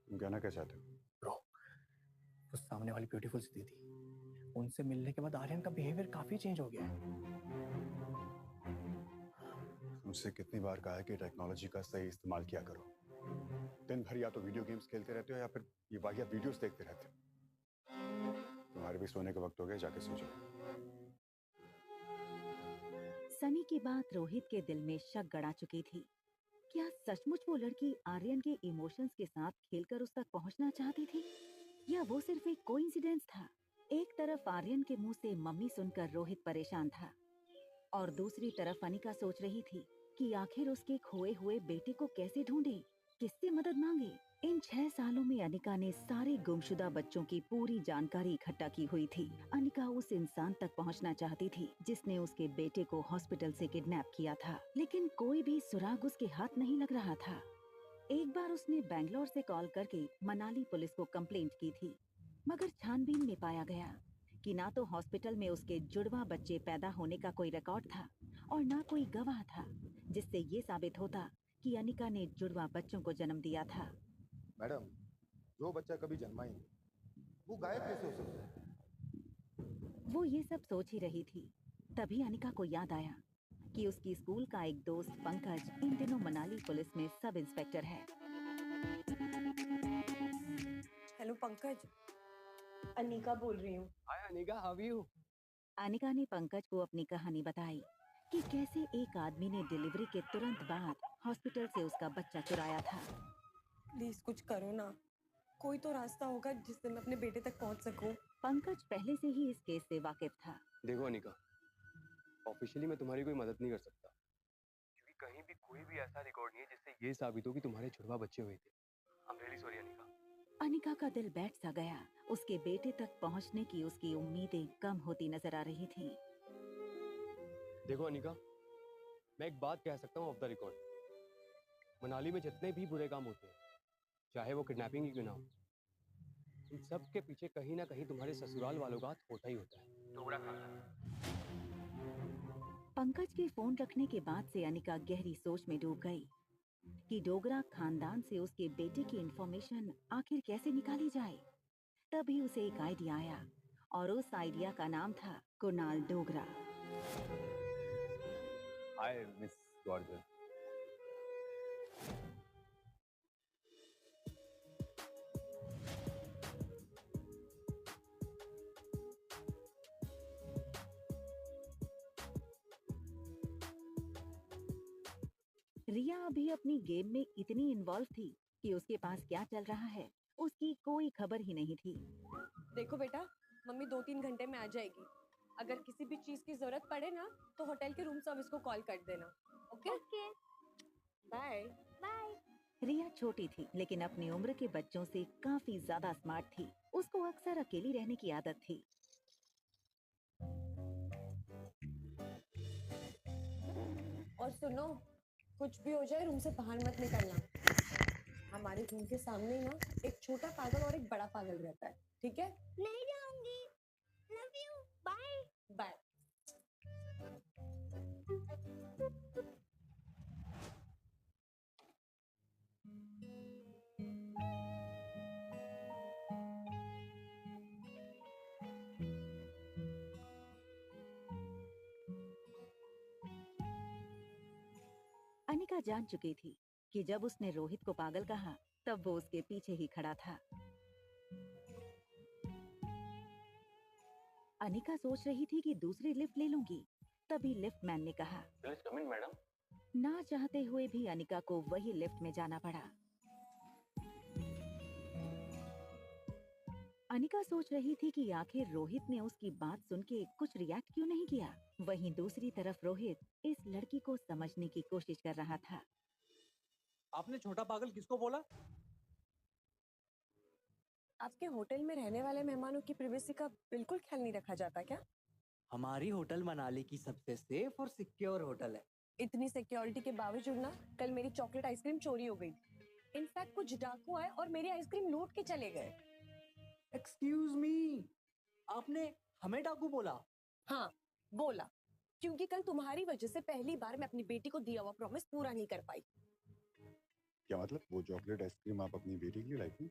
J: तुम कहना क्या चाहते हो?
O: ब्रो, उस सामने वाली ब्यूटीफुल सी दीदी, उनसे मिलने के बाद आर्यन का बिहेवियर काफी चेंज हो गया है।
J: तुमसे कितनी बार कहा है कि टेक्नोलॉजी का सही इस्तेमाल किया करो। दिन भर या तो वीडियो गेम्स खेलते रहते हो या फिर ये वाहियात वीडियोस देखते रहते हो। तुम्हारे भी सोने का वक्त हो गया, जाके सो जाओ।
B: सनी की बात रोहित के दिल में शक गड़ा चुकी थी। क्या सचमुच वो लड़की आर्यन के इमोशंस के साथ खेलकर उस तक पहुंचना चाहती थी, या वो सिर्फ एक कोइंसिडेंस था? एक तरफ आर्यन के मुंह से मम्मी सुनकर रोहित परेशान था और दूसरी तरफ अनिका सोच रही थी कि आखिर उसके खोए हुए बेटे को कैसे ढूंढे, किससे मदद मांगे। इन 6 सालों में अनिका ने सारे गुमशुदा बच्चों की पूरी जानकारी इकट्ठा की हुई थी। अनिका उस इंसान तक पहुंचना चाहती थी जिसने उसके बेटे को हॉस्पिटल से किडनैप किया था, लेकिन कोई भी सुराग उसके हाथ नहीं लग रहा था। एक बार उसने बैंगलोर से कॉल करके मनाली पुलिस को कंप्लेंट की थी, मगर छानबीन में पाया गया कि ना तो हॉस्पिटल में उसके जुड़वा बच्चे पैदा होने का कोई रिकॉर्ड था और ना कोई गवाह था जिससे ये साबित होता कि अनिका ने जुड़वा बच्चों को जन्म दिया था।
P: मैडम, जो बच्चा कभी जन्मा ही नहीं, वो गायब कैसे हो सकता है?
B: वो ये सब सोच ही रही थी, तभी अनिका को याद आया कि उसकी स्कूल का एक दोस्त पंकज इन दिनों मनाली पुलिस में सब इंस्पेक्टर है।
F: हेलो पंकज, अनिका बोल रही हूँ।
L: Hi Anika, how are you?
B: Anika ने पंकज को अपनी कहानी बताई कि कैसे एक आदमी ने डिलीवरी के तुरंत बाद हॉस्पिटल से उसका बच्चा चुराया था।
F: प्लीज कुछ करो ना, कोई तो रास्ता होगा जिससे मैं अपने बेटे तक पहुंच सकूं।
B: पंकज पहले से ही इस केस से वाकिफ था।
Q: देखो अनिका, ऑफिशियली मैं तुम्हारी कोई मदद नहीं कर सकता क्योंकि कहीं भी कोई भी ऐसा रिकॉर्ड नहीं है जिससे ये साबित हो कि तुम्हारे जुड़वा बच्चे हुए थे। I'm really sorry Anika.
B: Anika का दिल बैठ सा गया। उसके बेटे तक पहुंचने की उसकी उम्मीदें कम होती नजर आ रही थीं।
Q: देखो अनिका, मैं एक बात कह सकता हूँ ऑफ द रिकॉर्ड। मनाली में जितने भी बुरे काम होते हैं, चाहे वो किडनैपिंग ही क्यों ना हो, इन सब के पीछे कहीं ना कहीं तुम्हारे ससुराल वालों का हाथ होता ही होता है। डोगरा खानदान।
B: पंकज के फोन रखने के बाद से अनिका गहरी सोच में डूब गई कि डोगरा खानदान से उसके बेटे की इंफॉर्मेशन आखिर कैसे निकाली जाए। तभी उसे एक आइडिया आया और उस आइडिया का नाम था Kunal Dogra.
G: Hi miss gorgeous.
B: Riya अभी अपनी गेम में इतनी इन्वॉल्व थी कि उसके पास क्या चल रहा है उसकी कोई खबर ही नहीं थी।
F: देखो बेटा, मम्मी 2-3 घंटे में आ जाएगी। अगर किसी भी चीज की जरूरत पड़े ना तो होटल के रूम सर्विस को कॉल कर देना। Okay bye
C: bye.
B: रिया छोटी थी लेकिन अपनी उम्र के बच्चों से काफी ज्यादा स्मार्ट थी। उसको अक्सर अकेली रहने की आदत थी।
F: और सुनो, कुछ भी हो जाए रूम से बाहर मत निकलना। हमारे रूम के सामने ही ना एक छोटा पागल और एक बड़ा पागल रहता है, ठीक है?
C: नहीं जाऊंगी। Love you. Bye
F: bye.
B: Anika जान चुकी थी कि जब उसने रोहित को पागल कहा तब वो उसके पीछे ही खड़ा था। अनिका सोच रही थी कि दूसरी लिफ्ट ले लूंगी, तभी लिफ्ट मैन ने कहा
Q: प्लीज कम इन मैडम।
B: ना चाहते हुए भी अनिका को वही लिफ्ट में जाना पड़ा। अनिका सोच रही थी कि आखिर रोहित ने उसकी बात सुन के कुछ रिएक्ट क्यों नहीं किया। वहीं दूसरी तरफ रोहित इस लड़की को समझने की कोशिश कर रहा था।
O: आपने छोटा पागल किसको बोला?
F: आपके होटल में रहने वाले मेहमानों की प्राइवेसी का बिल्कुल ख्याल नहीं रखा जाता क्या?
R: हमारी होटल मनाली की सबसे सेफ और सिक्योर होटल है।
F: इतनी सिक्योरिटी के बावजूद ना कल मेरी चॉकलेट आइसक्रीम चोरी हो गई। इनफैक्ट कुछ डाकू आए और मेरी आइसक्रीम लूट के चले गए।
R: एक्सक्यूज मी, आपने हमें डाकू बोला?
F: हाँ बोला, क्योंकि कल तुम्हारी वजह से पहली बार मैं अपनी बेटी को दिया हुआ प्रॉमिस पूरा नहीं कर पाई।
J: क्या मतलब? वो चॉकलेट आइसक्रीम आप अपनी बेटी के लिए लाई थी?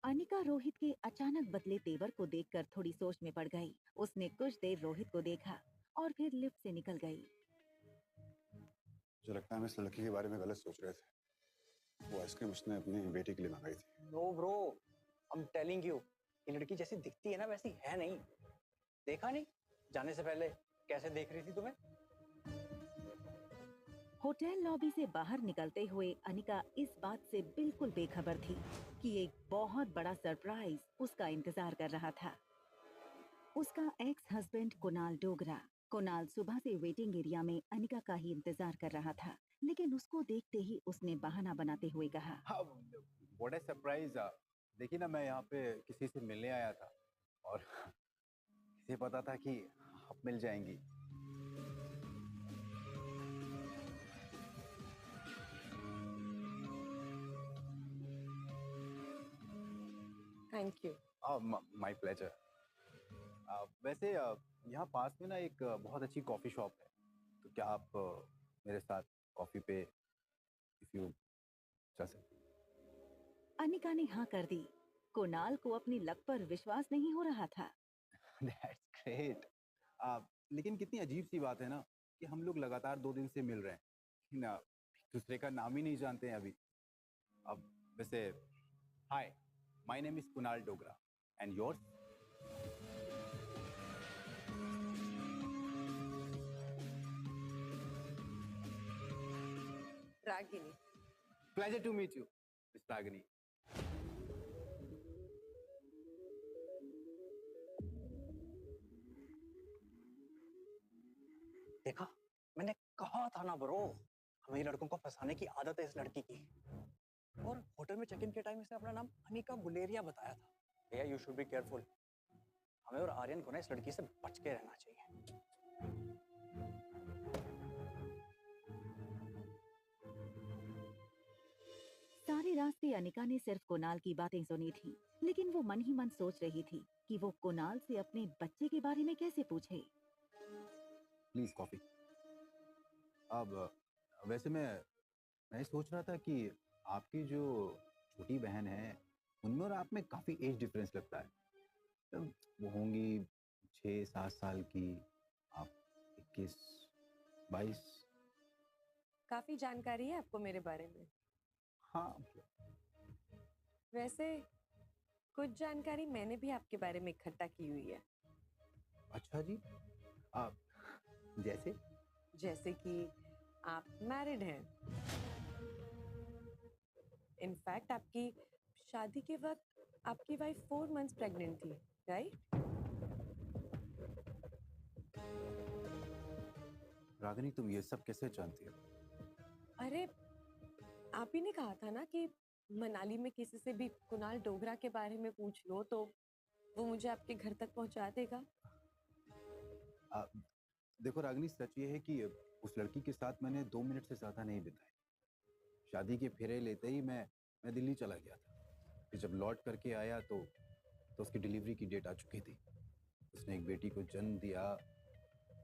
B: अनिका रोहित के अचानक बदले तेवर को देखकर थोड़ी सोच में पड़ गई। उसने कुछ देर रोहित को देखा और फिर लिफ्ट से निकल गई।
J: मुझे लगता है हम इस लड़की के बारे में गलत सोच रहे थे। वो आइसक्रीम उसने अपनी बेटी के लिए मंगाई थी।
O: No bro, I am telling you, ये लड़की जैसी दिखती है ना वैसी है नहीं। देखा नहीं जाने से पहले कैसे देख रही थी तुम्हें?
B: होटल लॉबी से बाहर निकलते हुए अनिका इस बात से बिल्कुल बेखबर थी कि एक बहुत बड़ा सरप्राइज उसका इंतजार कर रहा था। उसका एक्स हस्बैंड कुणाल डोगरा। कुणाल सुबह से वेटिंग एरिया में अनिका का ही इंतजार कर रहा था, लेकिन उसको देखते ही उसने बहाना बनाते हुए कहा,
G: व्हाट अ सरप्राइज। देखिए ना, मैं यहाँ पे किसी से मिलने आया था और किसे पता था कि आप मिल जाएंगी।
F: Thank you.
G: My pleasure. वैसे यहाँ पास में ना एक बहुत अच्छी कॉफ़ी शॉप है, तो क्या आप मेरे साथ कॉफ़ी पे इफ यू चल सकते?
B: अनिका ने हाँ कर दी। कुणाल को अपनी लक पर विश्वास नहीं हो रहा था।
G: That's great. लेकिन कितनी अजीब सी बात है ना कि हम लोग लगातार 2 दिन से मिल रहे हैं, लेकिन एक दूसरे का नाम ही नहीं जानते हैं अभी। अब वैसे hi, my name is Kunal Dogra and yours?
F: Ragini.
G: Pleasure to meet you, Miss Ragini.
O: कहा था ना ब्रो, हमें लड़कों को फंसाने की आदत है इस लड़की की। और होटल में चेक इन के टाइम इसने अपना नाम अनिका गुलेरिया बताया था। भैया यू शुड बी केयरफुल। हमें और आर्यन को ना इस लड़की से बच के रहना चाहिए।
B: सारे रास्ते अनिका ने सिर्फ कुणाल की बातें सुनी थी, लेकिन वो मन ही मन सोच रही थी कि वो कुणाल से अपने बच्चे के बारे में कैसे पूछे।
G: Please coffee. अब वैसे मैं सोच रहा था कि आपकी जो छोटी बहन है उनमें और आप में काफी एज डिफरेंस लगता है। वो होंगी 6-7 साल की, आप 21-22।
F: काफी जानकारी है आपको मेरे बारे में।
G: हाँ,
F: वैसे कुछ जानकारी मैंने भी आपके बारे में इकट्ठा की हुई है।
G: अच्छा जी, आप
F: जैसे कि आप मैरिड हैं। इनफैक्ट आपकी शादी के वक्त आपकी वाइफ 4 मंथ्स प्रेग्नेंट थी, राइट?
G: रागिनी, तुम ये सब कैसे जानती हो?
F: अरे आप ही ने कहा था ना कि मनाली में किसी से भी कुणाल डोगरा के बारे में पूछ लो तो वो मुझे आपके घर तक पहुंचा देगा।
G: देखो रागिनी, सच ये है कि उस लड़की के साथ मैंने 2 मिनट से ज्यादा नहीं बिताए। शादी के फेरे लेते ही मैं दिल्ली चला गया था। फिर जब लौट करके आया तो उसकी डिलीवरी की डेट आ चुकी थी। उसने एक बेटी को जन्म दिया।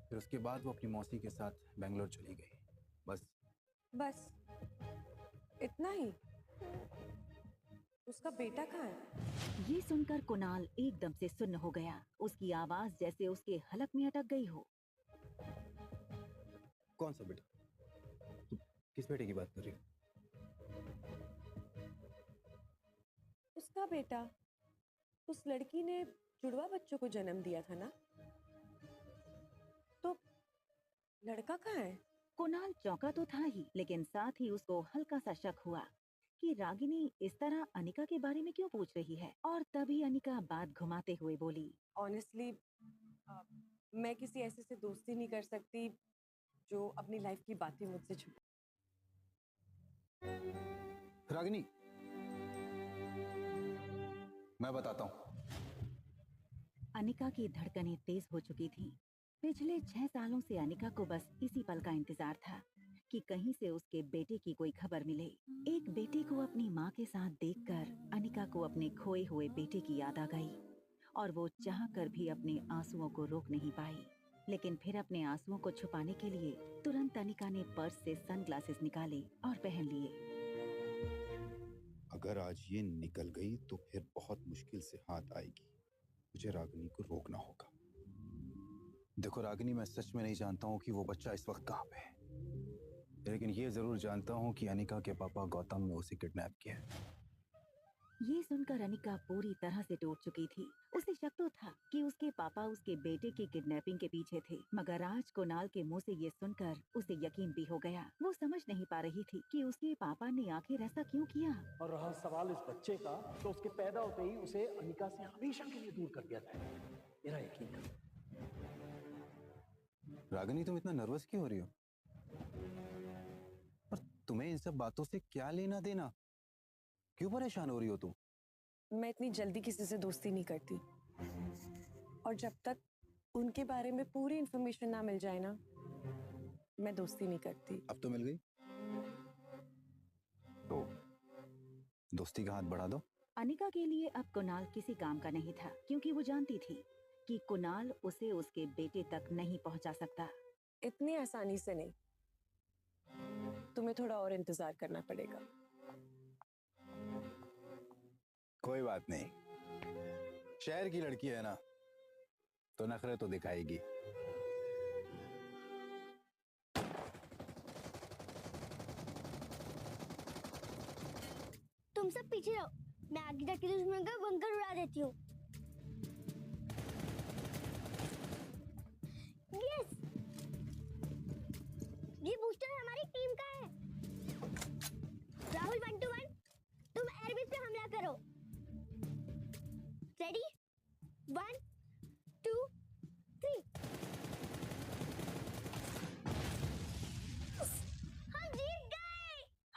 G: फिर उसके बाद वो अपनी मौसी के साथ बेंगलोर चली गई।
F: बस इतना ही? उसका बेटा कहाँ है?
B: ये सुनकर कुणाल एकदम से सुन्न हो गया। उसकी आवाज जैसे उसके हलक में अटक गई हो।
G: कौन सा बेटा? तुम किस बेटे की बात कर रही हो?
F: उसका बेटा। उस लड़की ने जुड़वा बच्चों को जन्म दिया था ना? तो लड़का कहाँ है?
B: कुणाल चौंका तो था ही, लेकिन साथ ही उसको हल्का सा शक हुआ कि रागिनी इस तरह अनिका के बारे में क्यों पूछ रही है। और तभी अनिका बात घुमाते हुए बोली,
F: ऑनेस्टली मैं किसी ऐसे से दोस्ती नहीं कर सकती जो अपनी लाइफ की बातें मुझसे छुपा।
G: रागिनी, मैं बताता हूँ।
B: अनिका की धड़कनें तेज हो चुकी थीं। पिछले 6 सालों से अनिका को बस इसी पल का इंतजार था कि कहीं से उसके बेटे की कोई खबर मिले। एक बेटे को अपनी माँ के साथ देखकर अनिका को अपने खोए हुए बेटे की याद आ गई और वो चाहकर भी अपने आंसुओं को रोक नहीं पाई। लेकिन फिर अपने आंसुओं को छुपाने के लिए तुरंत अनिका ने पर्स से सनग्लासेस निकाले और पहन लिए।
J: अगर आज ये निकल गई तो फिर बहुत मुश्किल से हाथ आएगी। मुझे रागिनी को रोकना होगा।
G: देखो रागिनी, मैं सच में नहीं जानता हूँ कि वो बच्चा इस वक्त कहाँ पे है, लेकिन ये जरूर जानता हूँ कि अनिका के पापा गौतम ने उसे किडनैप किया है।
B: ये सुनकर अनिका पूरी तरह से टूट चुकी थी। उसे शक तो था कि उसके पापा उसके बेटे की किडनैपिंग के पीछे थे, मगर आज कुणाल के मुंह से ये सुनकर उसे यकीन भी हो गया। वो समझ नहीं पा रही थी कि उसके पापा ने आखिर ऐसा क्यों किया।
N: और रहा सवाल इस बच्चे का, तो उसके पैदा होते ही उसे अनिका से हमेशा के लिए दूर कर दिया जाए। मेरा यकीन करो।
G: रागिनी, तुम इतना नर्वस क्यों हो रही हो? और तुम्हें इन सब बातों से क्या लेना देना? क्यों परेशान हो रही हो तुम?
F: मैं इतनी जल्दी किसी से दोस्ती नहीं करती, और जब तक उनके बारे में पूरी इंफॉर्मेशन ना मिल जाए ना, मैं दोस्ती नहीं करती।
G: अब तो मिल गई, तो दोस्ती का हाथ बढ़ा दो।
B: अनिका के लिए अब कुणाल किसी काम का नहीं था, क्योंकि वो जानती थी कि कुणाल उसे उसके बेटे तक नहीं पहुंचा सकता।
F: इतनी आसानी से नहीं, तुम्हें थोड़ा और इंतजार करना पड़ेगा।
G: कोई बात नहीं, शहर की लड़की है ना, तो नखरे तो दिखाएगी।
C: तुम सब पीछे रहो, मैं आगे जाके दुश्मन का बंकर उड़ा देती हूँ। यस, ये बूस्टर हमारी टीम का है। राहुल 1-1, तुम एयरबेस पे हमला करो। रेडी? 1, 2, 3।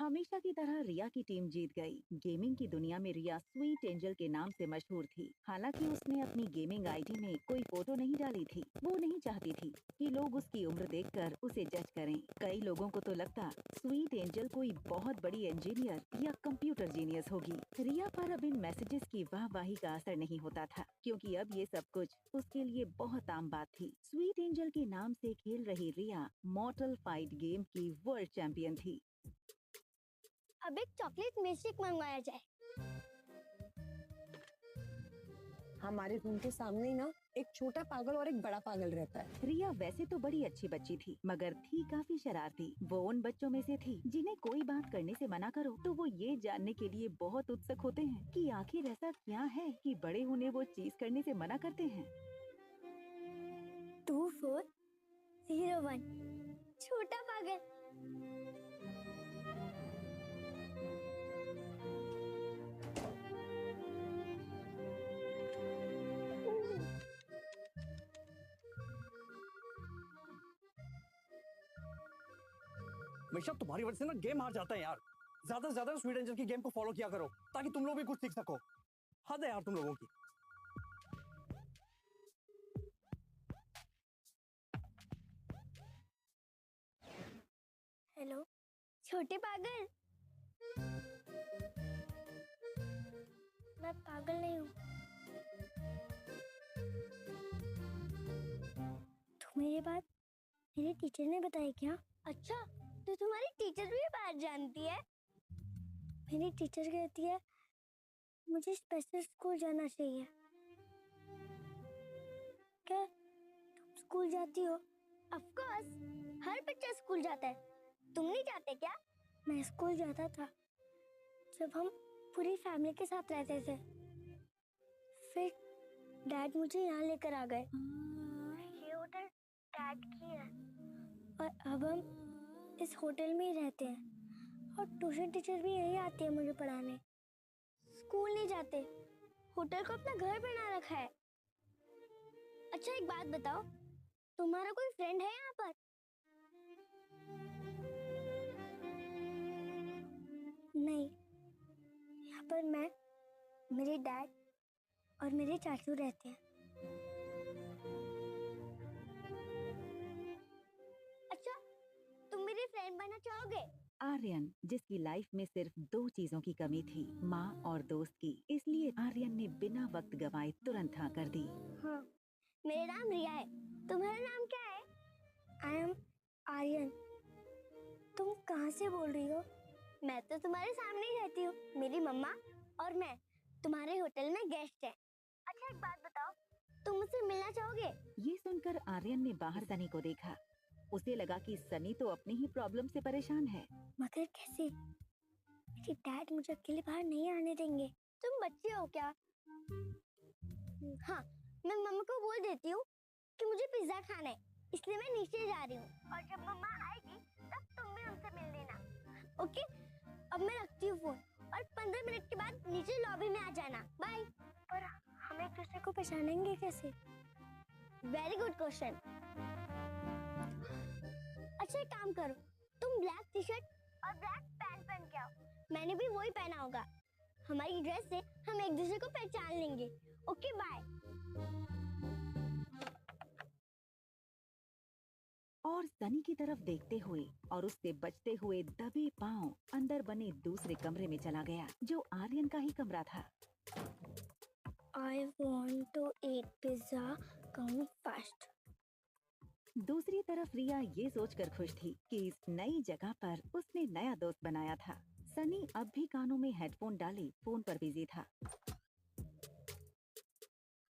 B: हमेशा की तरह रिया की टीम जीत गई। गेमिंग की दुनिया में रिया स्वीट एंजल के नाम से मशहूर थी। हालांकि उसने अपनी गेमिंग आईडी में कोई फोटो नहीं डाली थी। वो नहीं चाहती थी कि लोग उसकी उम्र देखकर उसे जज करें। कई लोगों को तो लगता स्वीट एंजल कोई बहुत बड़ी इंजीनियर या कंप्यूटर जीनियस होगी। रिया पर अब इन मैसेजेस की वाहवाही का असर नहीं होता था, क्योंकि अब ये सब कुछ उसके लिए बहुत आम बात थी। स्वीट एंजल के नाम से खेल रही रिया मॉर्टल फाइट गेम की वर्ल्ड चैंपियन थी।
C: अब एक चॉकलेट मिल्कशेक मंगवाया जाए।
F: हमारे रूम के सामने ही ना एक छोटा पागल और एक बड़ा पागल रहता है।
B: रिया वैसे तो बड़ी अच्छी बच्ची थी, मगर थी काफी शरारती। वो उन बच्चों में से थी जिन्हें कोई बात करने से मना करो तो वो ये जानने के लिए बहुत उत्सुक होते हैं कि आखिर ऐसा क्या है कि बड़े उन्हें वो चीज करने से मना करते हैं।
C: 2401 छोटा पागल।
O: हमेशा तुम्हारी वजह से ना गेम हार जाता है यार। ज्यादा से ज्यादा स्वीट एंजल की गेम को फॉलो किया करो ताकि तुम लोग भी कुछ सीख सको। हद है यार तुम लोगों की।
C: हेलो छोटे पागल। मैं पागल नहीं हूँ। तुम्हें ये बात मेरे टीचर ने बताई क्या? अच्छा, तो तुम्हारी टीचर भी ये बात जानती है? मेरी टीचर कहती है मुझे स्पेशल स्कूल जाना चाहिए। क्या तुम स्कूल जाती हो? ऑफ कोर्स, हर बच्चा स्कूल जाता है। तुम नहीं जाते क्या? मैं स्कूल जाता था जब हम पूरी फैमिली के साथ रहते थे। फिर डैड मुझे यहाँ लेकर आ गए। ये होटल डैड की है और अब हम इस होटल में ही रहते हैं और ट्यूशन टीचर भी यही आती है मुझे पढ़ाने। स्कूल नहीं जाते, होटल को अपना घर बना रखा है। अच्छा एक बात बताओ, तुम्हारा कोई फ्रेंड है यहाँ पर? नहीं, यहाँ पर मैं, मेरे डैड और मेरे चाचू रहते हैं। अच्छा, तुम मेरी फ्रेंड बनना चाहोगे?
B: आर्यन, जिसकी लाइफ में सिर्फ 2 चीजों की कमी थी, माँ और दोस्त की, इसलिए आर्यन ने बिना वक्त गवाए तुरंत हाँ कर दी।
C: हाँ, मेरा नाम रिया है। तुम्हारा नाम क्या है? I am Aryan. तुम कहाँ से बोल रही हो? मैं तो तुम्हारे सामने ही रहती हूँ। मेरी मम्मा और मैं तुम्हारे होटल में गेस्ट हैं। अच्छा एक बात बताओ, तुम मुझसे मिलना चाहोगे?
B: ये सुनकर आर्यन ने बाहर सनी को देखा। उसे लगा कि सनी तो अपनी ही प्रॉब्लम से परेशान है।
C: मगर कैसे? मेरे डैड मुझे अकेले बाहर नहीं आने देंगे। तुम बच्चे हो क्या? हाँ, मैं मम्मा को बोल देती हूँ कि मुझे पिज्जा खाना है, इसलिए मैं नीचे जा रही हूँ। और जब मम्मा आएगी तब तुम भी उनसे मिल लेना। ओके, अब मैं रखती हूँ फोन और 15 मिनट के बाद नीचे लॉबी में आ जाना। बाय। पर हम एक दूसरे को पहचानेंगे कैसे? Very good question. अच्छा एक काम करो, तुम ब्लैक टी शर्ट और ब्लैक पैंट पहन के आओ। मैंने भी वही पहना होगा। हमारी ड्रेस से हम एक दूसरे को पहचान लेंगे। Okay bye.
B: और सनी की तरफ देखते हुए और उससे बचते हुए दबे पांव अंदर बने दूसरे कमरे में चला गया, जो आर्यन का ही कमरा था।
C: I want to eat pizza. Come fast.
B: दूसरी तरफ रिया ये सोचकर खुश थी कि इस नई जगह पर उसने नया दोस्त बनाया था। सनी अब भी कानों में हेडफोन डाले फोन पर बिजी था।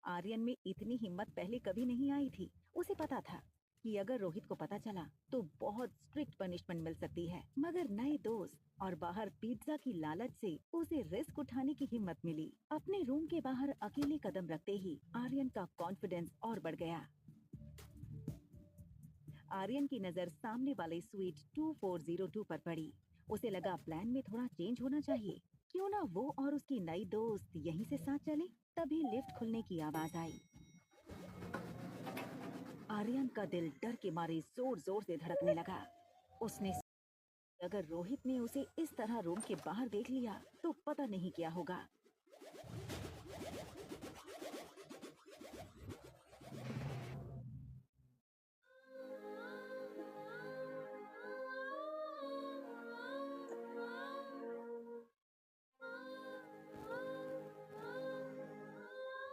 B: आर्यन में इतनी हिम्मत पहले कभी नहीं आई थी। उसे पता था कि अगर रोहित को पता चला तो बहुत स्ट्रिक्ट पनिशमेंट मिल सकती है, मगर नए दोस्त और बाहर पिज्जा की लालच से उसे रिस्क उठाने की हिम्मत मिली। अपने रूम के बाहर अकेले कदम रखते ही आर्यन का कॉन्फिडेंस और बढ़ गया। आर्यन की नजर सामने वाले स्वीट 2402 पर पड़ी। उसे लगा प्लान में थोड़ा चेंज होना चाहिए। क्यों ना वो और उसकी नई दोस्त यहीं से साथ चले। तभी लिफ्ट खुलने की आवाज आई। आर्यन का दिल डर के मारे जोर जोर से धड़कने लगा। उसने अगर रोहित ने उसे इस तरह रूम के बाहर देख लिया तो पता नहीं क्या होगा।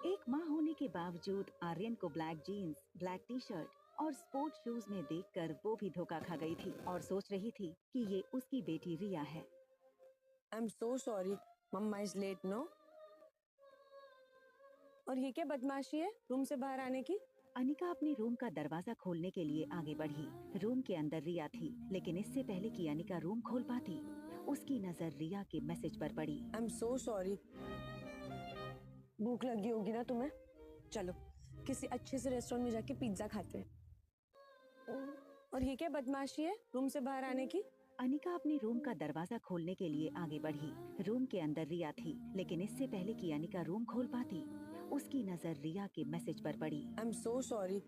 B: एक माह होने के बावजूद आर्यन को black jeans, black T shirt और स्पोर्ट शूज में देखकर वो भी धोखा खा गई थी और सोच रही थी कि ये उसकी बेटी रिया है।
F: I'm so sorry, mamma is late, no? और ये क्या बदमाशी है रूम से बाहर आने की?
B: अनिका अपने रूम का दरवाजा खोलने के लिए आगे बढ़ी। रूम के अंदर रिया थी, लेकिन इससे पहले कि अनिका रूम खोल पाती, उसकी नजर रिया के मैसेज पर पड़ी।
F: I'm so sorry. भूख लगी होगी ना तुम्हें? चलो किसी अच्छे से रेस्टोरेंट में जाके पिज्जा खाते हैं। और ये क्या बदमाशी है रूम से बाहर आने की?
B: अनिका अपने रूम का दरवाजा खोलने के लिए आगे बढ़ी। रूम के अंदर रिया थी, लेकिन इससे पहले कि अनिका रूम खोल पाती, उसकी नजर रिया के मैसेज पर पड़ी।
F: I'm so sorry.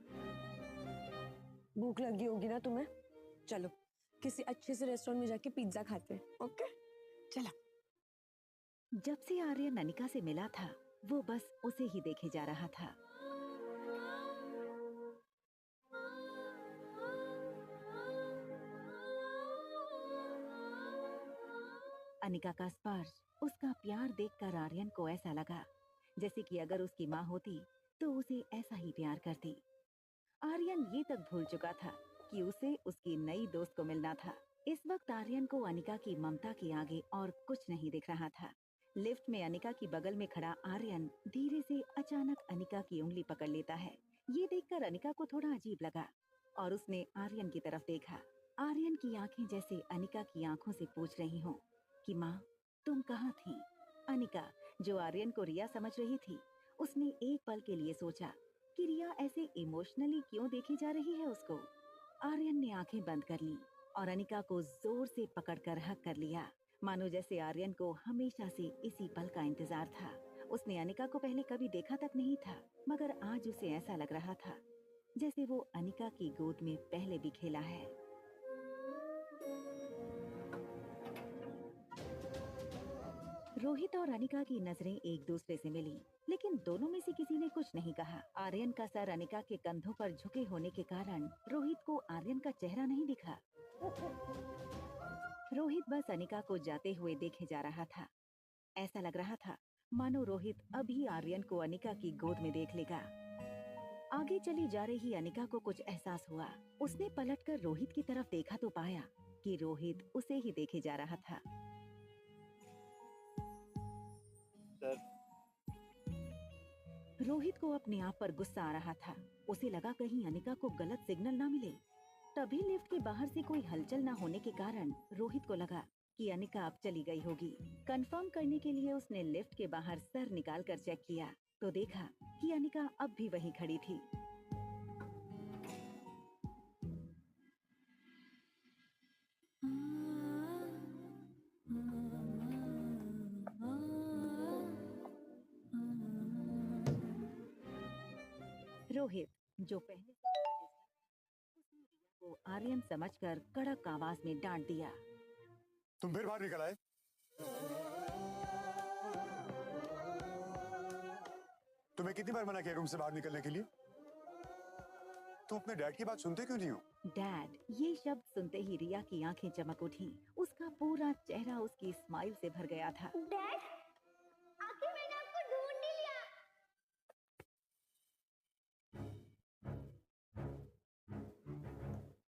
F: भूख लगी होगी ना तुम्हें? चलो किसी अच्छे से रेस्टोरेंट में जाके पिज्जा खाते हैं। ओके चला।
B: जब से आर्यन अनिका से मिला था, वो बस उसे ही देखे जा रहा था। अनिका का स्पर्श, उसका प्यार देखकर आर्यन को ऐसा लगा जैसे कि अगर उसकी माँ होती तो उसे ऐसा ही प्यार करती। आर्यन ये तक भूल चुका था कि उसे उसकी नई दोस्त को मिलना था। इस वक्त आर्यन को अनिका की ममता के आगे और कुछ नहीं दिख रहा था। लिफ्ट में अनिका की बगल में खड़ा आर्यन धीरे से अचानक अनिका की उंगली पकड़ लेता है। ये देखकर अनिका को थोड़ा अजीब लगा और उसने आर्यन की तरफ देखा। आर्यन की आंखें जैसे अनिका की आंखों से पूछ रही हों कि माँ तुम कहाँ थी? अनिका, जो आर्यन को रिया समझ रही थी, उसने एक पल के लिए सोचा कि रिया ऐसे इमोशनली क्यों देखी जा रही है उसको। आर्यन ने आंखें बंद कर ली और अनिका को जोर से पकड़कर हक कर लिया, मानो जैसे आर्यन को हमेशा से इसी पल का इंतजार था। उसने अनिका को पहले कभी देखा तक नहीं था, मगर आज उसे ऐसा लग रहा था जैसे वो अनिका की गोद में पहले भी खेला है। रोहित और अनिका की नजरें एक दूसरे से मिली, लेकिन दोनों में से किसी ने कुछ नहीं कहा। आर्यन का सर अनिका के कंधों पर झुके होने के कारण रोहित को आर्यन का चेहरा नहीं दिखा। रोहित बस अनिका को जाते हुए देखे जा रहा था। ऐसा लग रहा था मानो रोहित अभी आर्यन को अनिका की गोद में देख लेगा। आगे चली जा रही अनिका को कुछ एहसास हुआ। उसने पलटकर रोहित की तरफ देखा तो पाया कि रोहित उसे ही देखे जा रहा था। रोहित को अपने आप पर गुस्सा आ रहा था। उसे लगा कहीं अनिका को गलत सिग्नल ना मिले। तभी लिफ्ट के बाहर से कोई हलचल न होने के कारण रोहित को लगा कि अनिका अब चली गई होगी। कंफर्म करने के लिए उसने लिफ्ट के बाहर सर निकालकर चेक किया तो देखा कि अनिका अब भी वहीं खड़ी थी। रोहित, जो पहले को आर्यन समझकर कड़क आवाज में डांट दिया।
J: तुम फिर बाहर निकल आए? तुम्हें कितनी बार मना किया रूम से बाहर निकलने के लिए? तुम अपने डैड की बात सुनते क्यों नहीं हो?
B: डैड, ये शब्द सुनते ही रिया की आंखें चमक उठी। उसका पूरा चेहरा उसकी स्माइल से भर गया था।
C: डैड, आखिर मैंने आपको ढूंढ ही लिया।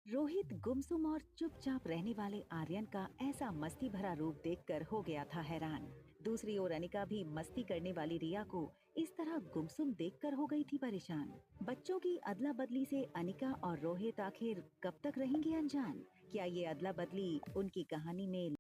B: रोहित गुमसुम और चुपचाप रहने वाले आर्यन का ऐसा मस्ती भरा रूप देखकर हो गया था हैरान। दूसरी ओर अनिका भी मस्ती करने वाली रिया को इस तरह गुमसुम देखकर हो गई थी परेशान। बच्चों की अदला बदली से अनिका और रोहित आखिर कब तक रहेंगे अनजान? क्या ये अदला बदली उनकी कहानी में